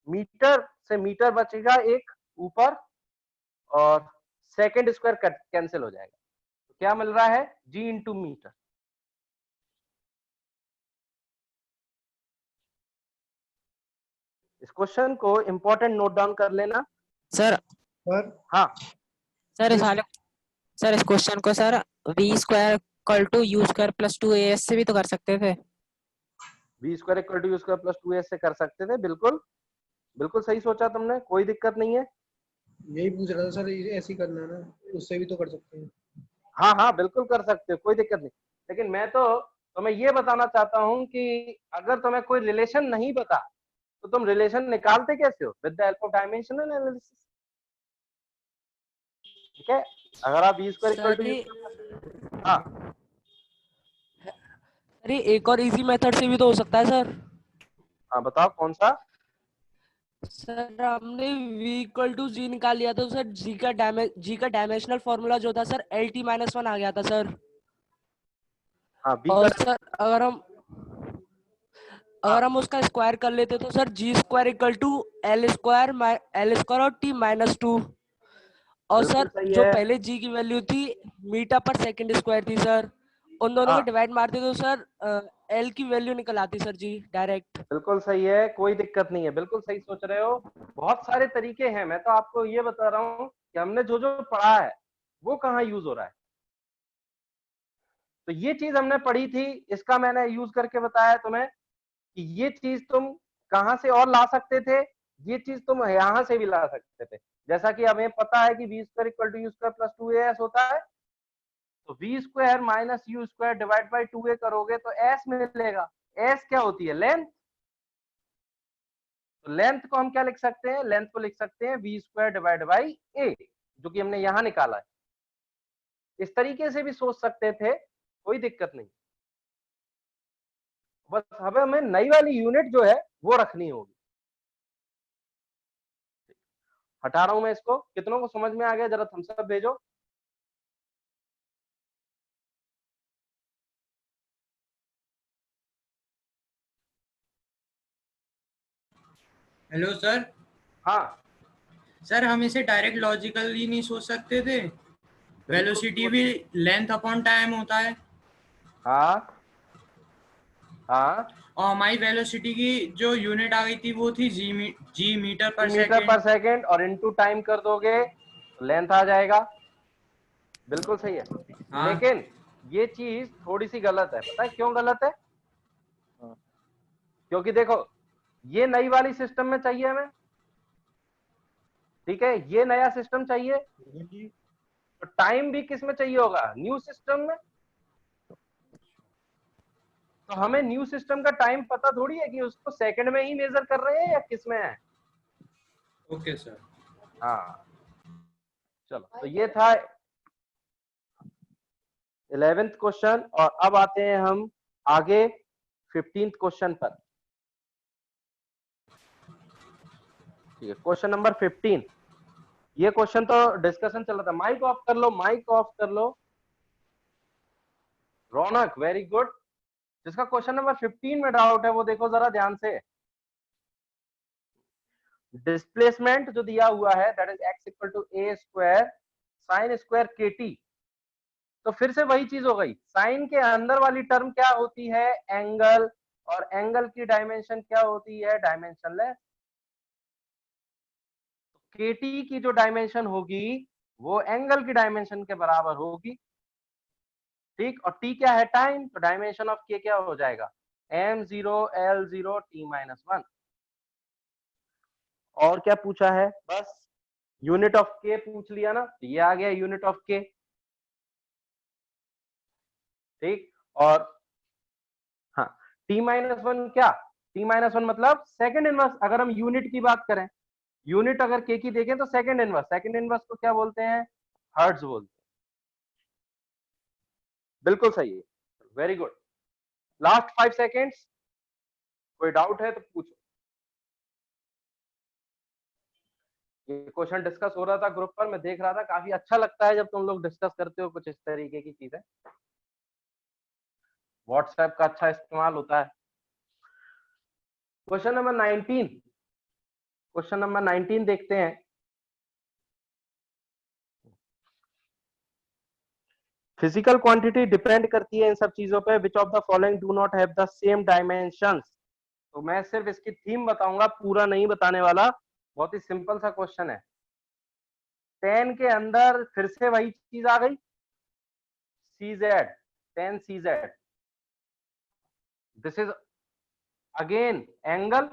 मीटर से मीटर बचेगा एक ऊपर, और सेकेंड स्क्वायर कैंसिल हो जाएगा। तो क्या मिल रहा है, जी इंटू मीटर। इस क्वेश्चन को इंपॉर्टेंट नोट डाउन कर लेना। सर हाँ सर इस क्वेश्चन को sir v square equal to u square plus 2as से भी तो कर सकते थे। v square equal to u square plus 2s से कर सकते थे, बिल्कुल बिल्कुल सही सोचा तुमने, कोई दिक्कत नहीं है। यही पूछ रहा था सर, ऐसे ही करना है ना, उससे भी तो कर सकते हैं। हाँ हाँ बिल्कुल कर सकते हो, कोई दिक्कत नहीं। लेकिन मैं तो तुम्हें ये बताना चाहता हूँ कि अगर तुम्हें कोई रिलेशन नहीं पता तो तुम रिलेशन निकालते कैसे हो? With the help of dimensional analysis. ठीक है, अगर आप v square equal sir to, हाँ अरे एक और इजी मेथड से भी तो हो सकता है सर। हाँ बताओ कौन सा? सर हमने v इक्वल टू जी निकाल लिया तो सर जी का डायमेंशनल फॉर्मूला जो था सर LT-1 आ गया था सर। हाँ v और का, सर अगर हम उसका स्क्वायर कर लेते तो sir g square equal to L square और T-2। और बिल्कुल सर सही जो है। पहले जी की वैल्यू थी मीटर पर सेकंड स्क्वायर थी सर, उन दोनों को हाँ डिवाइड मारते तो सर एल की वैल्यू निकल आती सर जी डायरेक्ट। बिल्कुल सही है, कोई दिक्कत नहीं है, बिल्कुल सही सोच रहे हो। बहुत सारे तरीके हैं, मैं तो आपको ये बता रहा हूँ कि हमने जो जो पढ़ा है वो कहाँ यूज हो रहा है। तो ये चीज हमने पढ़ी थी, इसका मैंने यूज करके बताया तुम्हें कि ये चीज तुम कहां से और ला सकते थे, ये चीज तुम यहां से भी ला सकते थे। जैसा कि हमें पता है कि v square equal to u square plus 2as होता है, तो v square minus u square divide by 2a करोगे तो s मिलेगा। s क्या होती है? लेंथ। तो लेंथ को हम क्या लिख सकते हैं? लेंथ को लिख सकते हैं v square divide by a, जो कि हमने यहां निकाला है। इस तरीके से भी सोच सकते थे, कोई दिक्कत नहीं। बस हमें नई वाली यूनिट जो है वो रखनी होगी। हटा रहा हूं मैं इसको, कितनों को समझ में आ गया? जरा थम्स अप भेजो। Hello sir. हाँ सर हम इसे डायरेक्ट लॉजिकली नहीं सोच सकते थे? वेलोसिटी भी लेंथ अपॉन टाइम होता है। हाँ हाँ, और हमारी वेलोसिटी की जो यूनिट आ गई थी वो थी जी मीटर पर मीटर पर सेकेंड। सेकेंड, और इनटू टाइम कर दोगे तो लेंथ आ जाएगा। बिल्कुल सही है। हाँ। लेकिन ये चीज थोड़ी सी गलत है, पता है क्यों गलत है? क्योंकि देखो, ये नई वाली सिस्टम में चाहिए हमें, ठीक है, ये नया सिस्टम चाहिए, तो टाइम भी किस में चाहिए होगा? न्यू सिस्टम में। तो हमें न्यू सिस्टम का टाइम पता थोड़ी है कि उसको सेकंड में ही मेजर कर रहे हैं या किस में है। Okay sir. हाँ चलो, तो ये था 11th क्वेश्चन, और अब आते हैं हम आगे 15th क्वेश्चन पर। ठीक है, क्वेश्चन नंबर 15। ये क्वेश्चन तो डिस्कशन चल रहा था। माइक ऑफ कर लो, माइक ऑफ कर लो। रौनक, वेरी गुड। जिसका क्वेश्चन नंबर 15 में डाउट है वो देखो जरा ध्यान से। डिस्प्लेसमेंट जो दिया हुआ है that is x equal to a square sine square kt। तो फिर से वही चीज हो गई, साइन के अंदर वाली टर्म क्या होती है? एंगल। और एंगल की डायमेंशन क्या होती है? डायमेंशनलेस। kt की जो डायमेंशन होगी वो एंगल की डायमेंशन के बराबर होगी, ठीक। और t क्या है? टाइम। तो डायमेंशन ऑफ k क्या हो जाएगा? m0 l0 t-1। और क्या पूछा है? बस यूनिट ऑफ k पूछ लिया ना, तो ये आ गया यूनिट ऑफ k, ठीक। और हाँ, t-1 क्या? t-1 मतलब सेकंड इनवर्स। अगर हम यूनिट की बात करें, यूनिट अगर k की देखें तो सेकंड इनवर्स। सेकंड इनवर्स को क्या बोलते हैं? हर्ट्ज बोलते हैं। बिल्कुल सही है, वेरी गुड। लास्ट 5 सेकेंड्स, कोई डाउट है तो पूछो। ये क्वेश्चन डिस्कस हो रहा था ग्रुप पर, मैं देख रहा था, काफी अच्छा लगता है जब तुम लोग डिस्कस करते हो कुछ इस तरीके की चीजें। व्हाट्सएप का अच्छा इस्तेमाल होता है। क्वेश्चन नंबर 19, क्वेश्चन नंबर 19 देखते हैं। फिजिकल क्वांटिटी डिपेंड करती है इन सब चीजों पे। Which of the following do not have the same dimensions? तो मैं सिर्फ इसकी थीम बताऊंगा, पूरा नहीं बताने वाला। बहुत ही सिंपल सा क्वेश्चन है। 10 के अंदर फिर से वही चीज आ गई, CZ, 10 CZ। This is again angle,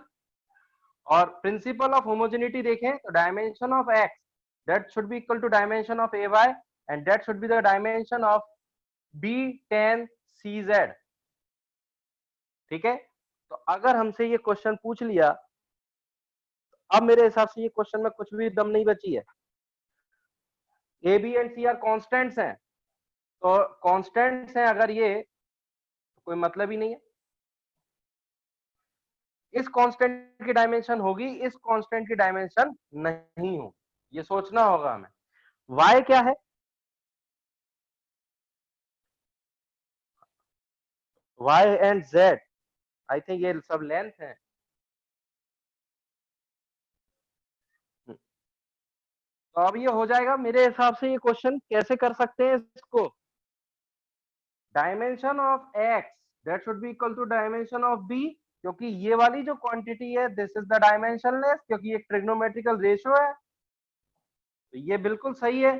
और प्रिंसिपल ऑफ होमोजेनिटी देखें तो dimension of x that should be equal to dimension of AY and that should be the dimension of B10 CZ। ठीक है, तो अगर हमसे ये क्वेश्चन पूछ लिया, अब मेरे हिसाब से ये क्वेश्चन में कुछ भी दम नहीं बची है। A, B and C are constants हैं, तो कॉन्स्टेंट्स हैं अगर ये, तो कोई मतलब ही नहीं है। इस कांस्टेंट की डायमेंशन होगी, इस कांस्टेंट की डायमेंशन नहीं होगी, ये सोचना होगा हमें। y क्या है? y and z, I think ये सब लेंथ है। तो अब ये हो जाएगा मेरे हिसाब से। ये क्वेश्चन कैसे कर सकते हैं इसको, dimension of x that should be equal to dimension of b, क्योंकि ये वाली जो क्वांटिटी है दिस इज द डायमेंशनलेस, क्योंकि ये ट्रिग्नोमेट्रिकल रेशियो है। तो ये बिल्कुल सही है।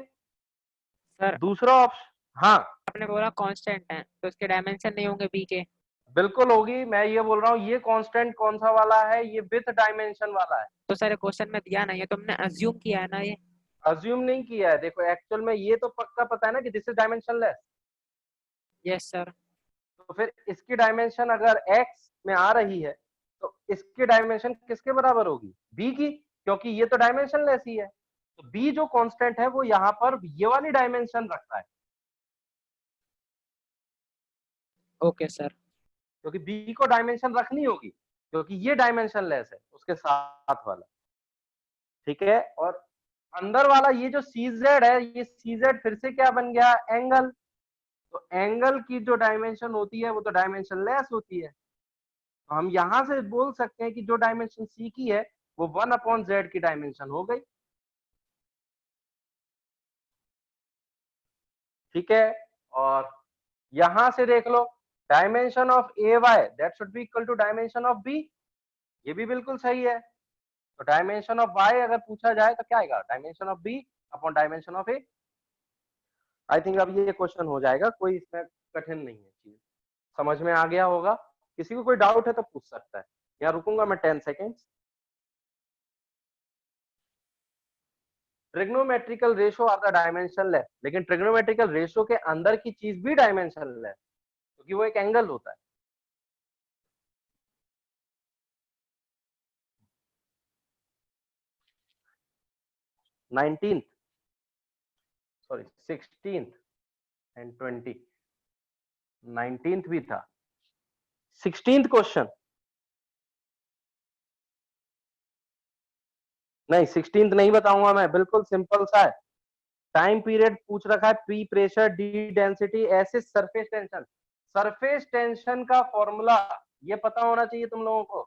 सर दूसरा ऑप्शन, हाँ आपने बोला कांस्टेंट है तो उसके डायमेंशन नहीं होंगे बी के? बिल्कुल होगी। मैं ये बोल रहा हूँ ये कांस्टेंट कौन सा वाला है, ये विथ डायमेंशन वाला है। तो सर क्वेश्चन में दिया नहीं है, तुमने अज्यूम किया है ना ये? अज्यूम नहीं किया है, देखो एक्चुअल में ये तो पक्का पता है ना कि this is dimensionless. Yes sir. तो फिर इसकी डायमेंशन अगर x में आ रही है तो इसकी डायमेंशन किसके बराबर होगी, b की, क्योंकि ये तो डायमेंशनलेस ही है। तो b जो कांस्टेंट है वो यहाँ पर ये वाली डायमेंशन रखता है, ओके सर। क्योंकि b को डायमेंशन रखनी होगी, क्योंकि ये डायमेंशनलेस है उसके साथ वाला। ठीक है, और अंदर वाला ये जो CZ है, ये CZ फिर से क्या बन गया, एंगल। तो एंगल की जो डायमेंशन होती है वो तो डायमेंशनलेस होती है। तो हम यहां से बोल सकते हैं कि जो डायमेंशन C की है वो 1/z की डायमेंशन हो गई। ठीक है, और यहां से देख लो dimension of AY that should be equal to dimension of B, ये भी बिल्कुल सही है। तो डायमेंशन ऑफ Y अगर पूछा जाए तो क्या आएगा, dimension of B upon dimension of A। I think अब ये क्वेश्चन हो जाएगा, कोई इसमें कठिन नहीं है चीज, समझ में आ गया होगा। किसी को कोई डाउट है तो पूछ सकता है। यहाँ रुकूंगा मैं 10 seconds. Trigonometrical ratio are the dimensionless, लेकिन ट्रिग्नोमेट्रिकल रेशियो के अंदर की चीज भी डायमेंशनलेस, क्योंकि वो एक एंगल होता है। नाइनटीन, सॉरी 16 एंड 20, 19 भी था। 16 क्वेश्चन नहीं, 16 नहीं बताऊंगा मैं, बिल्कुल सिंपल सा है। टाइम पीरियड पूछ रखा है, पी प्रेशर, डी डेंसिटी, ऐसे सरफेस टेंशन। सरफेस टेंशन का फॉर्मूला ये पता होना चाहिए तुम लोगों को,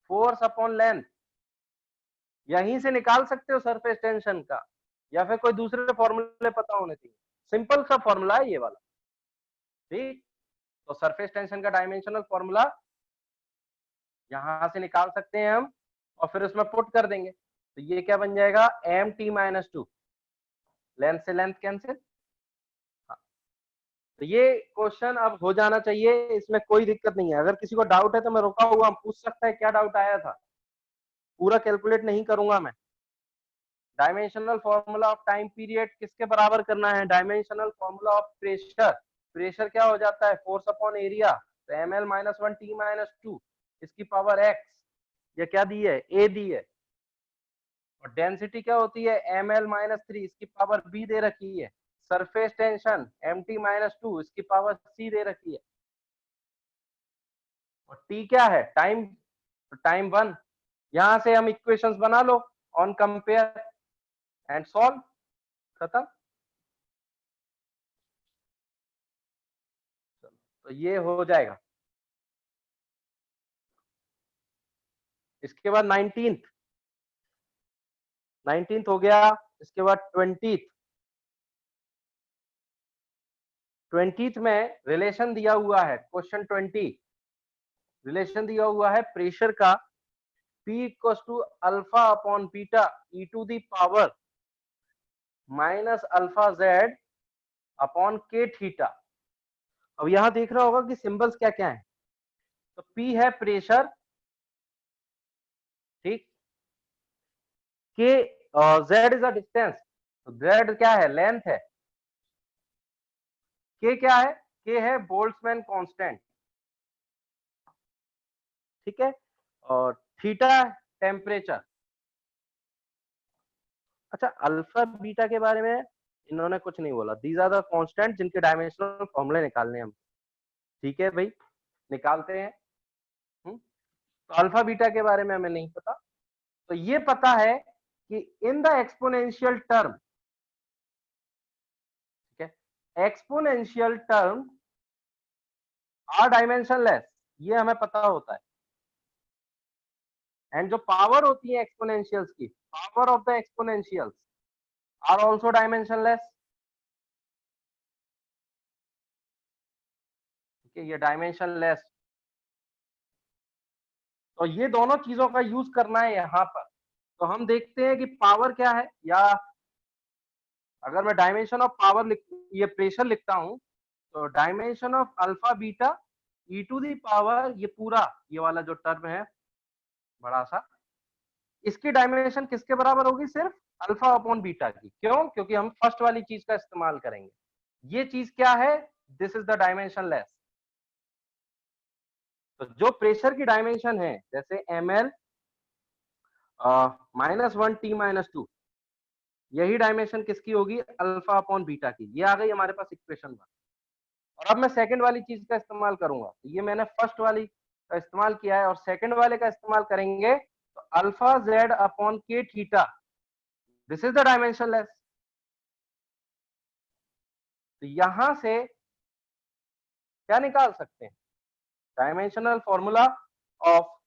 फोर्स अपॉन लेंथ। यहीं से निकाल सकते हो सरफेस टेंशन का, या फिर कोई दूसरे फॉर्मूले पता होने चाहिए। सिंपल सा फॉर्मूला है ये वाला। ठीक, तो सरफेस टेंशन का डायमेंशनल फॉर्मूला यहां से निकाल सकते हैं हम, और फिर उसमें पुट कर देंगे। तो ये क्या बन जाएगा, mt-2, लेंथ से लेंथ कैंसिल। तो ये क्वेश्चन अब हो जाना चाहिए, इसमें कोई दिक्कत नहीं है। अगर किसी को डाउट है तो मैं रुका हुआ, पूछ सकता है क्या डाउट आया था, पूरा कैलकुलेट नहीं करूंगा मैं। Dimensional formula of time period किसके बराबर करना है, dimensional formula of pressure. Pressure क्या हो जाता है, फोर्स अपॉन एरिया, तो ml-1t-2 इसकी पावर x, या क्या दी है, a दी है। और डेंसिटी क्या होती है, ml-3 इसकी पावर b दे रखी है। सरफेस टेंशन mt-2 इसकी पावर c दे रखी है। और t क्या है, टाइम, टाइम 1। यहां से हम इक्वेशंस बना लो, ऑन कंपेयर एंड सॉल्व, खत्म। तो ये हो जाएगा। इसके बाद 19th हो गया। इसके बाद 20th में रिलेशन दिया हुआ है, क्वेश्चन 20। रिलेशन दिया हुआ है प्रेशर का, P equal to alpha upon beta e to the power minus alpha z upon k theta. अब यहां देख रहा होगा कि सिंबल्स क्या क्या है। तो P है प्रेशर, ठीक, के जेड इज अ डिस्टेंस, तो जेड क्या है, लेंथ है, के क्या है, के है बोल्ट्जमैन कांस्टेंट, ठीक है, और थीटा टेम्परेचर। अच्छा, अल्फा बीटा के बारे में इन्होंने कुछ नहीं बोला, दीज आर द कांस्टेंट जिनके डायमेंशनल फॉर्मूले निकालने हैं हम, ठीक है भाई, निकालते हैं। तो अल्फा बीटा के बारे में हमें नहीं पता, तो ये पता है कि इन द एक्सपोनेंशियल टर्म, ठीक है, एक्सपोनेंशियल टर्म आर डायमेंशनलेस, ये हमें पता होता है। एंड जो पावर होती है एक्सपोनेंशियल्स की, power of the exponentials are also dimensionless, ठीक है, ये डायमेंशनलेस। तो ये दोनों चीजों का यूज करना है यहाँ पर। तो हम देखते हैं कि पावर क्या है, या अगर मैं डायमेंशन ऑफ पावर ये प्रेशर लिखता हूं, तो dimension of alpha beta e to the power, ये पूरा ये वाला जो टर्म है बड़ा सा, इसकी डायमेंशन किसके बराबर होगी, सिर्फ अल्फा अपॉन बीटा की। क्यों? क्योंकि हम फर्स्ट वाली चीज का इस्तेमाल करेंगे। ये चीज क्या है, दिस इज द डायमेंशनलेस। तो जो प्रेशर की डायमेंशन है, जैसे ml -1T-2, यही डायमेंशन किसकी होगी, अल्फा अपॉन बीटा की। ये आ गई हमारे पास इक्वेशन 1। और अब मैं सेकंड वाली चीज का इस्तेमाल करूंगा, तो ये मैंने फर्स्ट वाली का इस्तेमाल किया है, और सेकंड वाले का इस्तेमाल करेंगे, तो alpha z upon k theta, this is the dimensionless. तो यहां से क्या निकाल सकते हैं, dimensional formula of,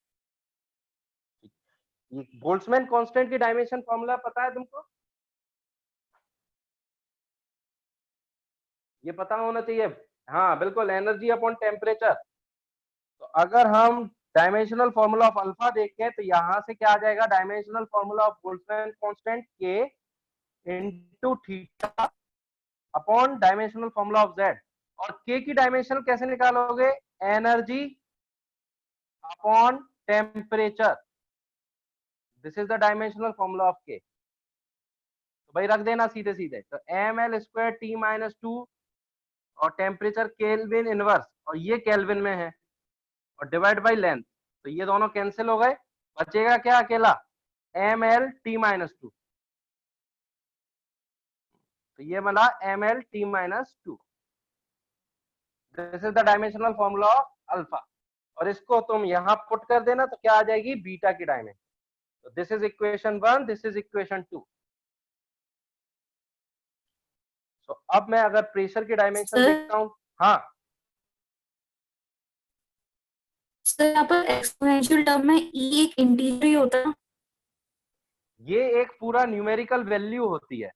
Boltzmann constant की डायमेंशन फॉर्मूला पता है तुमको, ये पता होना चाहिए। हाँ बिल्कुल, एनर्जी अपॉन टेम्परेचर। तो अगर हम डायमेंशनल फॉर्मूला ऑफ अल्फा देखें, तो यहां से क्या आ जाएगा, dimensional formula of Boltzmann constant K into theta upon dimensional formula of Z. और के की डायमेंशन कैसे निकालोगे, energy upon temperature, this is the dimensional formula of K. तो भाई रख देना सीधे सीधे, तो ml² T-2 और टेम्परेचर केल्विन इनवर्स, और ये केल्विन में है, और डिवाइड बाय लेंथ, तो ये दोनों कैंसिल हो गए, बचेगा क्या, अकेला ml/T-2। तो ये मिला ml/T-2, this is the dimensional formula of alpha. और इसको तुम यहां पुट कर देना, तो क्या आ जाएगी, बीटा की डायमेंशन। तो this is equation 1, this is equation 2। तो अब मैं अगर प्रेशर की डायमेंशन देखता हूं, हाँ सर, यहाँ पर एक्सपोनेंशियल टर्म में e एक इंटीजर ही होता है। ये एक पूरा न्यूमेरिकल वैल्यू होती है,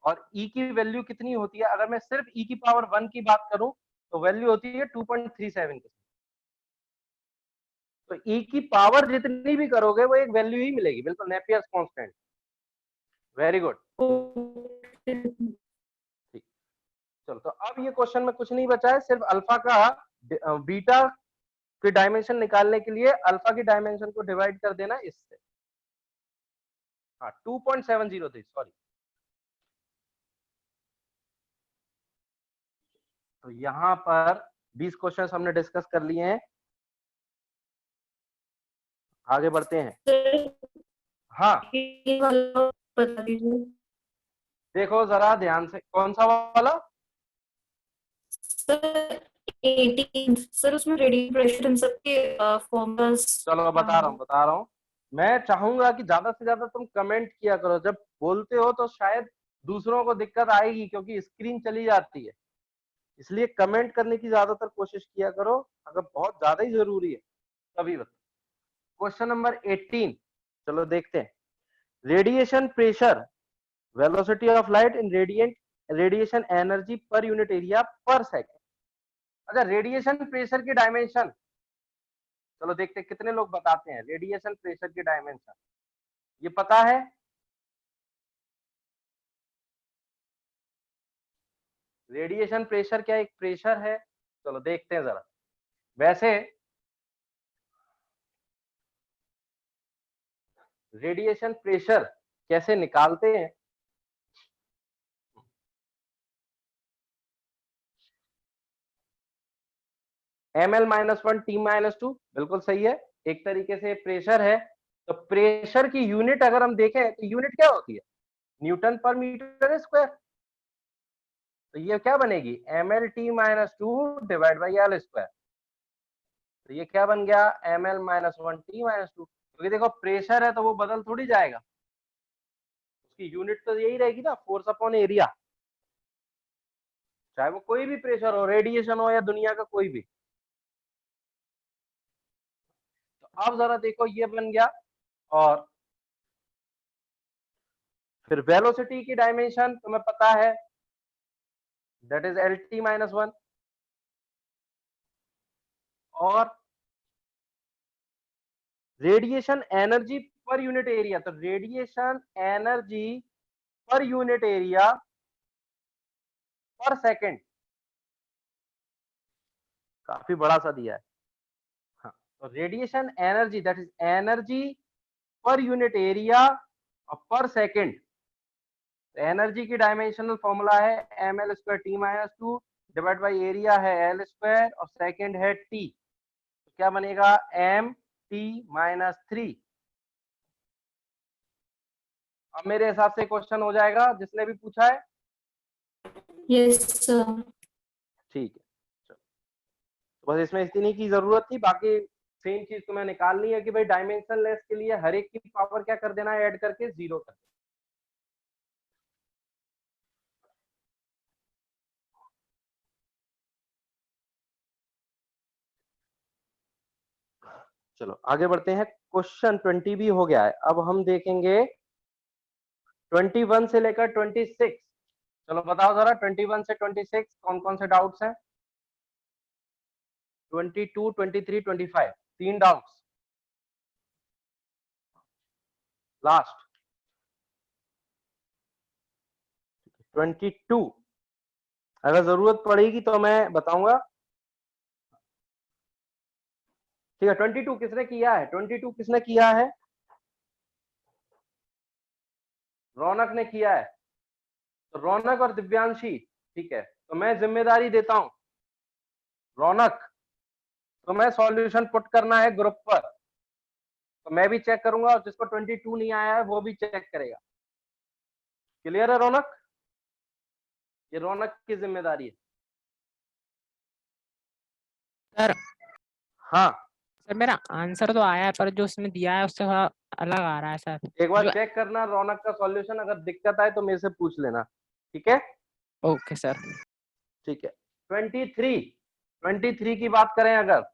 और e की वैल्यू कितनी होती है, अगर मैं सिर्फ e की पावर 1 की बात करूं, तो वैल्यू होती है 2.37। तो e की पावर जितनी भी करोगे, वो एक वैल्यू ही मिलेगी, बिल्कुल नेपियर्स कांस्टेंट। वेरी गुड, ठीक। चलो, तो अब ये क्वेश्चन में कुछ नहीं बचा है, सिर्फ अल्फा का बीटा की डायमेंशन निकालने के लिए अल्फा की डायमेंशन को डिवाइड कर देना इससे। हाँ 2.703, सॉरी। तो यहाँ पर 20 क्वेश्चन हमने डिस्कस कर लिए हैं, आगे बढ़ते हैं। हाँ बता दीजिए देखो जरा ध्यान से, कौन सा वाला सर, 18 सर, उसमें रेडिएशन प्रेशर इन सब के फॉर्मूलास। चलो बता रहा हूँ। मैं चाहूंगा कि ज्यादा से ज्यादा तुम कमेंट किया करो, जब बोलते हो तो शायद दूसरों को दिक्कत आएगी, क्योंकि स्क्रीन चली जाती है, इसलिए कमेंट करने की ज्यादातर कोशिश किया करो, अगर बहुत ज्यादा ही जरूरी है तभी बताओ। क्वेश्चन नंबर 18, चलो देखते हैं। Radiation pressure, velocity of light in radiation energy per unit area per second. अच्छा, रेडिएशन प्रेशर की डायमेंशन, चलो देखते हैं कितने लोग बताते हैं रेडिएशन प्रेशर की डायमेंशन। ये पता है? रेडिएशन प्रेशर क्या एक प्रेशर है? चलो देखते हैं जरा। वैसे रेडिएशन प्रेशर कैसे निकालते हैं? ml-1 T-2, बिल्कुल सही है, एक तरीके से प्रेशर है। तो प्रेशर की यूनिट अगर हम देखें तो यूनिट क्या होती है? न्यूटन पर मीटर स्क्वायर। तो ये क्या बनेगी? ml-T-2 divide by L square. तो ये क्या बन गया? ml-1 T-2। क्योंकि देखो प्रेशर है तो वो बदल थोड़ी जाएगा, उसकी यूनिट तो यही रहेगी ना, फोर्स अपॉन एरिया, चाहे वो कोई भी प्रेशर हो, रेडिएशन हो या दुनिया का कोई भी। तो अब जरा देखो ये बन गया। और फिर वेलोसिटी की डायमेंशन तुम्हें पता है, दैट इज LT-1। और radiation energy per unit area, तो radiation energy per unit area per second, काफी बड़ा सा दिया है। हाँ, तो radiation energy that is energy per unit area और पर सेकंड। एनर्जी की डायमेंशनल फॉर्मूला है ml²T-2 डिवाइड बाई एरिया है L² और सेकंड है T। तो क्या बनेगा? m-T-3। अब मेरे हिसाब से क्वेश्चन हो जाएगा जिसने भी पूछा है। Yes sir. ठीक है, चलो, तो बस इसमें इतनी की जरूरत थी। बाकी सेम चीज तुम्हें निकालनी है कि भाई डायमेंशन लेस के लिए हर एक की पावर क्या कर देना है, ऐड करके 0 कर देना। चलो आगे बढ़ते हैं। क्वेश्चन 20 भी हो गया है, अब हम देखेंगे 21 से लेकर 26। चलो बताओ जरा 21 से 26 कौन कौन से डाउट्स हैं? 22, 23, 25, 3 डाउट्स। लास्ट 22, अगर जरूरत पड़ेगी तो मैं बताऊंगा। ठीक है, 22 किसने किया है? 22 किसने किया है? रौनक ने किया है। तो रौनक और दिव्यांशी, ठीक है, तो मैं जिम्मेदारी देता हूं रौनक, तो मैं सॉल्यूशन पुट करना है ग्रुप पर, तो मैं भी चेक करूंगा और जिसको 22 नहीं आया है वो भी चेक करेगा। क्लियर है रौनक? ये रौनक की जिम्मेदारी है। सर हाँ, सर मेरा आंसर तो आया है पर जो उसने दिया है उससे थोड़ा अलग आ रहा है सर। एक बार जो चेक करना रौनक का सॉल्यूशन, अगर दिक्कत आए तो मेरे से पूछ लेना, ठीक है? Okay sir. ठीक है, 23 की बात करें अगर,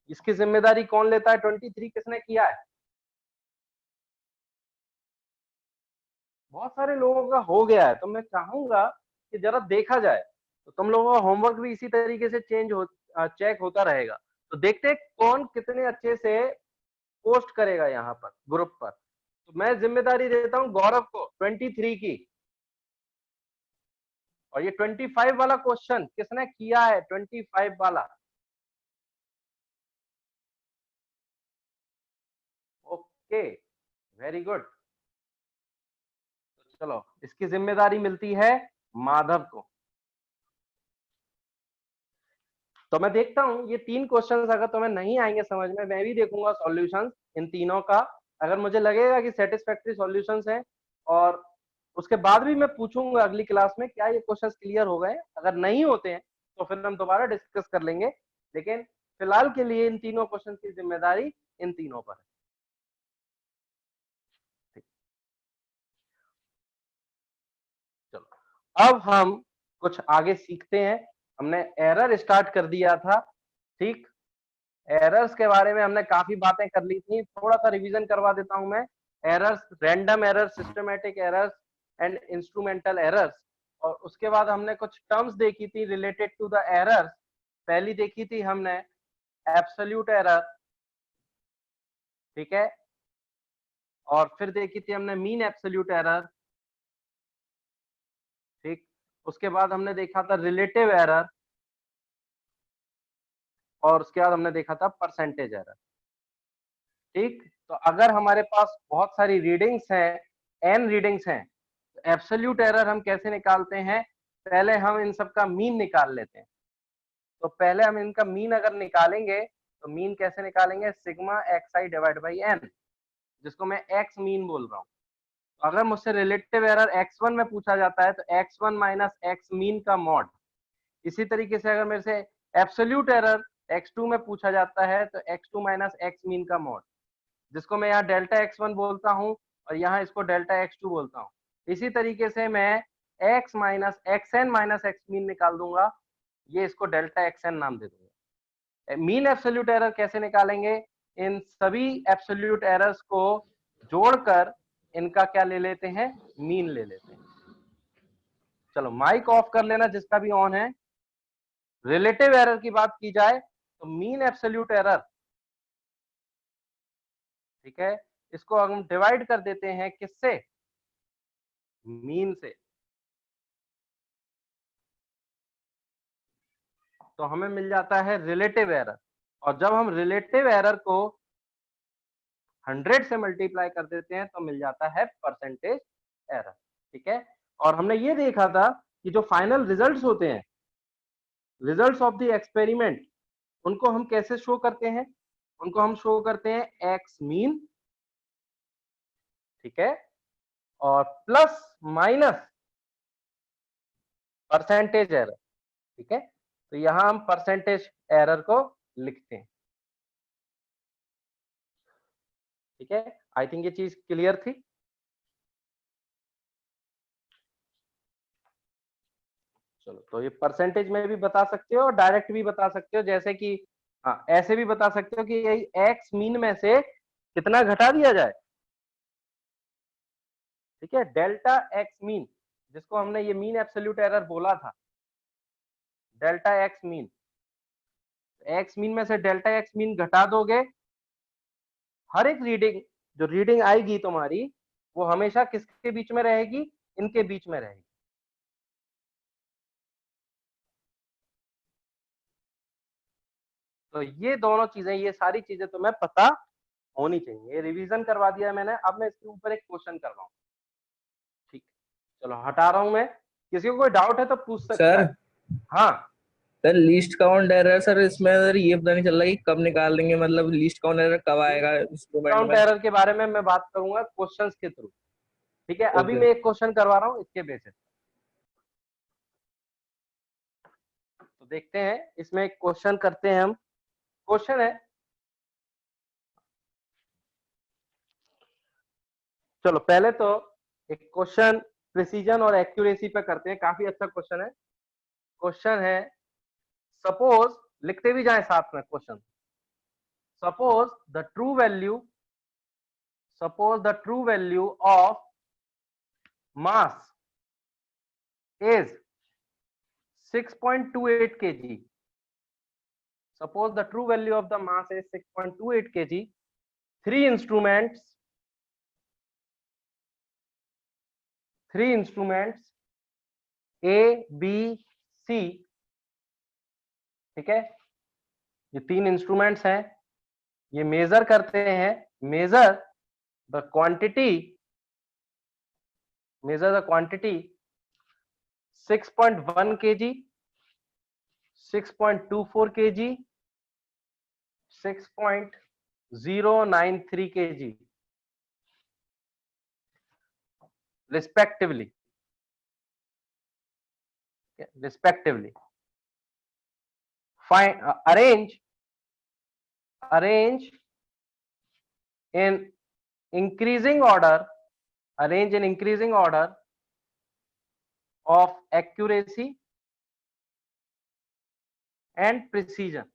इसकी जिम्मेदारी कौन लेता है? 23 किसने किया है? बहुत सारे लोगों का हो गया है, तो मैं चाहूंगा कि जरा देखा जाए, तो तुम लोगों का होमवर्क भी इसी तरीके से चेक होता रहेगा। तो देखते हैं कौन कितने अच्छे से पोस्ट करेगा यहाँ पर ग्रुप पर। तो मैं जिम्मेदारी देता हूँ गौरव को 23 की। और ये 25 वाला क्वेश्चन किसने किया है? 25 वाला, ओके, वेरी गुड। चलो, इसकी जिम्मेदारी मिलती है माधव को। तो मैं देखता हूं ये 3 क्वेश्चंस अगर तुम्हें नहीं आएंगे समझ में, मैं भी देखूंगा सॉल्यूशंस इन तीनों का। अगर मुझे लगेगा कि सेटिस्फैक्टरी सॉल्यूशंस हैं, और उसके बाद भी मैं पूछूंगा अगली क्लास में क्या ये क्वेश्चंस क्लियर हो गए। अगर नहीं होते हैं तो फिर हम दोबारा डिस्कस कर लेंगे, लेकिन फिलहाल के लिए इन तीनों क्वेश्चन की जिम्मेदारी इन तीनों पर है। चलो अब हम कुछ आगे सीखते हैं। हमने एरर स्टार्ट कर दिया था, ठीक, एरर्स के बारे में हमने काफी बातें कर ली थी, थोड़ा सा रिवीजन करवा देता हूं मैं। Errors, random errors, systematic errors and instrumental errors. और उसके बाद हमने कुछ टर्म्स देखी थी रिलेटेड टू द एरर्स, पहली देखी थी हमने एब्सोल्यूट एरर, ठीक है, और फिर देखी थी हमने मीन एब्सोल्यूट एरर, ठीक। उसके बाद हमने देखा था रिलेटिव एरर, और उसके बाद हमने देखा था परसेंटेज एरर, ठीक। तो अगर हमारे पास बहुत सारी रीडिंग्स हैं, n रीडिंग्स हैं, तो एब्सोल्यूट एरर हम कैसे निकालते हैं? पहले हम इन सब का मीन निकाल लेते हैं। तो पहले हम इनका मीन अगर निकालेंगे तो मीन कैसे निकालेंगे? Sigma xi divide by n, जिसको मैं x मीन बोल रहा हूँ। तो अगर मुझसे रिलेटिव एरर x1 में पूछा जाता है तो x1 माइनस x मीन का मॉड। इसी तरीके से अगर मेरे से एब्सोल्यूट एरर x2 में पूछा जाता है तो x2 माइनस x मीन का मॉड, जिसको मैं यहाँ डेल्टा x1 बोलता हूँ और यहाँ इसको डेल्टा x2 बोलता हूँ। इसी तरीके से मैं x minus xn minus x mean निकाल दूंगा, ये इसको डेल्टा xn नाम दे दूंगा। मीन एब्सोल्यूट एरर कैसे निकालेंगे? इन सभी एब्सोल्यूट एरर्स को जोड़कर इनका क्या ले लेते हैं? मीन ले लेते हैं। चलो माइक ऑफ कर लेना जिसका भी ऑन है। रिलेटिव एरर की बात की जाए तो मीन एब्सोल्यूट एरर, ठीक है, इसको हम डिवाइड कर देते हैं किससे? मीन से। तो हमें मिल जाता है रिलेटिव एरर, और जब हम रिलेटिव एरर को 100 से मल्टीप्लाई कर देते हैं तो मिल जाता है परसेंटेज एरर, ठीक है। और हमने ये देखा था कि जो फाइनल रिजल्ट्स होते हैं, रिजल्ट्स ऑफ द एक्सपेरिमेंट, उनको हम कैसे शो करते हैं? उनको हम शो करते हैं एक्स मीन, ठीक है, और प्लस माइनस परसेंटेज एरर, ठीक है। तो यहां हम परसेंटेज एरर को लिखते हैं, ठीक है। आई थिंक ये चीज क्लियर थी। चलो, तो ये परसेंटेज में भी बता सकते हो और डायरेक्ट भी बता सकते हो, जैसे कि हाँ, ऐसे भी बता सकते हो कि यही एक्स मीन में से कितना घटा दिया जाए, ठीक है, डेल्टा एक्स मीन, जिसको हमने ये मीन एब्सोल्यूट एरर बोला था, delta x mean. X mean में से डेल्टा एक्स मीन घटा दोगे, हर एक रीडिंग, जो रीडिंग आएगी तुम्हारी, वो हमेशा किसके बीच में रहेगी? इनके बीच में रहेगी। तो ये दोनों चीजें, ये सारी चीजें तुम्हें पता होनी चाहिए। ये रिवीजन करवा दिया मैंने, अब मैं इसके ऊपर एक क्वेश्चन कर रहा हूँ, ठीक। चलो हटा रहा हूं मैं, किसी को कोई डाउट है तो पूछ सकता सर है। हाँ sir, least count error sir, इसमें सर ये पता नहीं चल रहा कि कब निकाल देंगे, मतलब लीस्ट काउंट एरर कब आएगा इंस्ट्रूमेंट काउंट में? एरर के बारे में मैं बात करूंगा क्वेश्चंस के थ्रू, ठीक है। अभी ओके। मैं एक क्वेश्चन करवा रहा हूँ इसके बेसिस। तो देखते हैं, इसमें एक क्वेश्चन करते हैं हम। क्वेश्चन है, चलो पहले तो एक क्वेश्चन प्रिसीजन और एक्यूरेसी पे करते हैं, काफी अच्छा क्वेश्चन है। क्वेश्चन है, सपोज, लिखते भी जाए साथ में question, suppose the true value, suppose the true value of mass is 6.28 kg. Suppose the true value of the mass is 6.28 kg. Three instruments A, B, C, ठीक है, ये तीन इंस्ट्रूमेंट्स हैं, ये मेजर करते हैं, measure the quantity 6.1 kg, 6.24 kg, 6.093 kg respectively. Find, arrange in increasing order, of accuracy and precision.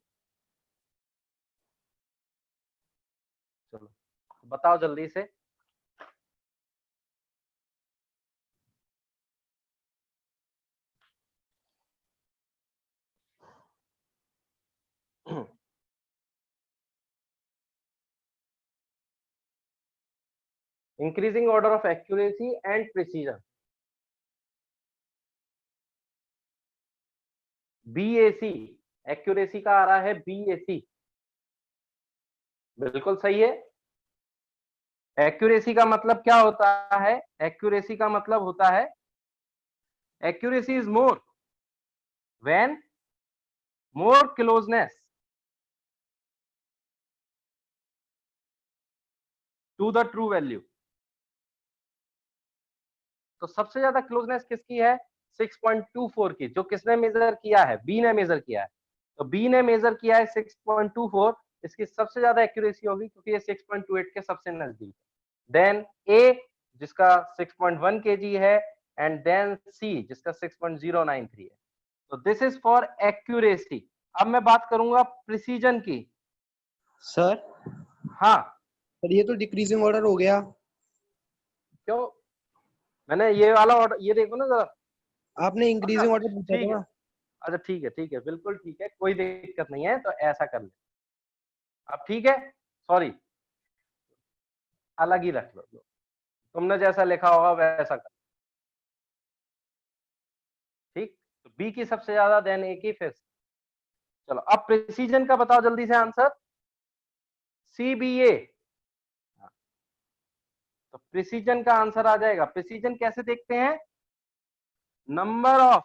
चलो बताओ जल्दी से। Increasing order of accuracy and precision, BAC, accuracy का आ रहा है BAC, बिल्कुल सही है। एक्यूरेसी का मतलब क्या होता है? एक्यूरेसी का मतलब होता है accuracy is more when more closeness to the true value. तो सबसे ज्यादा क्लोजनेस किसकी है? 6.24 की, जो किसने मेजर किया है? बी ने मेजर किया है। तो बी ने मेजर किया है 6.24, इसकी सबसे ज्यादा एक्यूरेसी होगी क्योंकि ये 6.28 के सबसे नजदीक। देन ए जिसका 6.1 kg है, एंड देन सी जिसका 6.093 है। तो दिस इज फॉर एक्यूरेसी। अब मैं बात करूंगा प्रिसीजन की। सर हाँ सर ये तो डिक्रीजिंग ऑर्डर हो गया। क्यों? मैंने ये वाला ऑर्डर, ये देखो ना जरा, आपने इंक्रीजिंग ऑर्डर पूछा ठीक था है। ना। अच्छा ठीक है, बिल्कुल ठीक है, कोई दिक्कत नहीं है। तो ऐसा कर ले, अब ठीक है, सॉरी, अलग ही रख लो, तुमने जैसा लिखा होगा वैसा कर। ठीक, तो बी की सबसे ज्यादा, देन ए की, फिर चलो अब प्रिसीजन का बताओ जल्दी से आंसर। CBA। तो प्रिसीजन का आंसर आ जाएगा। प्रिसीजन कैसे देखते हैं? नंबर ऑफ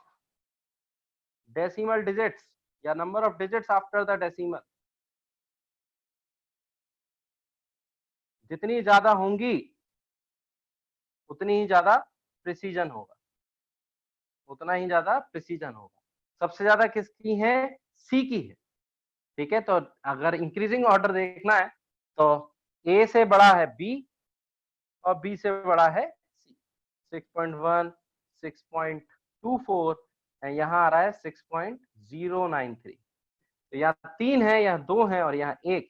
डेसिमल डिजिट्स या number of digits after the decimal, जितनी ज्यादा होंगी उतनी ही ज्यादा प्रिसीजन होगा, उतना ही ज्यादा प्रिसीजन होगा। सबसे ज्यादा किसकी है? सी की है। ठीक है, तो अगर इंक्रीजिंग ऑर्डर देखना है तो ए से बड़ा है बी और बी से बड़ा है सी। 6.1, 6.24 यहाँ आ रहा है 6.093। तो यहाँ 3 है, यहाँ 2 है और यहाँ 1।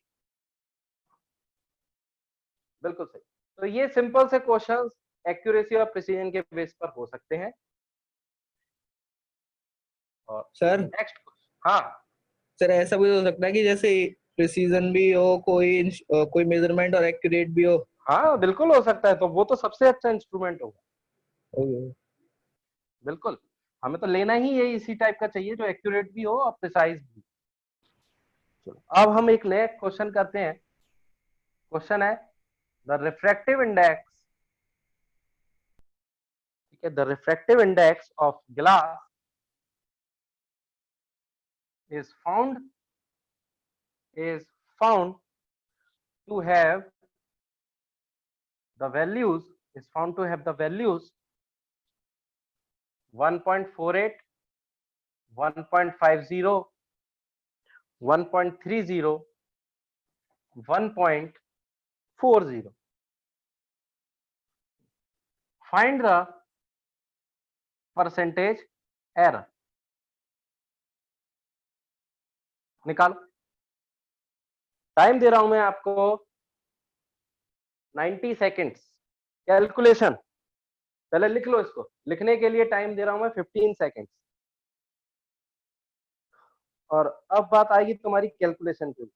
बिल्कुल सही। तो ये सिंपल से क्वेश्चंस एक्यूरेसी और प्रिसीजन के बेस पर हो सकते हैं। और सर नेक्स्ट, हाँ सर ऐसा भी हो सकता है कि जैसे प्रिसीजन भी हो, कोई मेजरमेंट और एक्यूरेट भी हो। हाँ बिल्कुल हो सकता है, तो वो तो सबसे अच्छा इंस्ट्रूमेंट होगा। ओके। बिल्कुल, हमें तो लेना ही ये इसी टाइप का चाहिए जो एक्यूरेट भी हो और प्रिसाइज भी। चलो अब हम एक नए क्वेश्चन करते हैं। क्वेश्चन है द रिफ्रैक्टिव इंडेक्स, ठीक है, the refractive index of glass is found to have the values, is found to have the values 1.48, 1.50, 1.30, 1.40. Find the percentage error. निकालो, टाइम दे रहा हूं मैं आपको 90 सेकेंड्स। कैलकुलेशन पहले लिख लो, इसको लिखने के लिए टाइम दे रहा हूं मैं 15 सेकेंड्स। और अब बात आएगी तुम्हारी कैलकुलेशन की।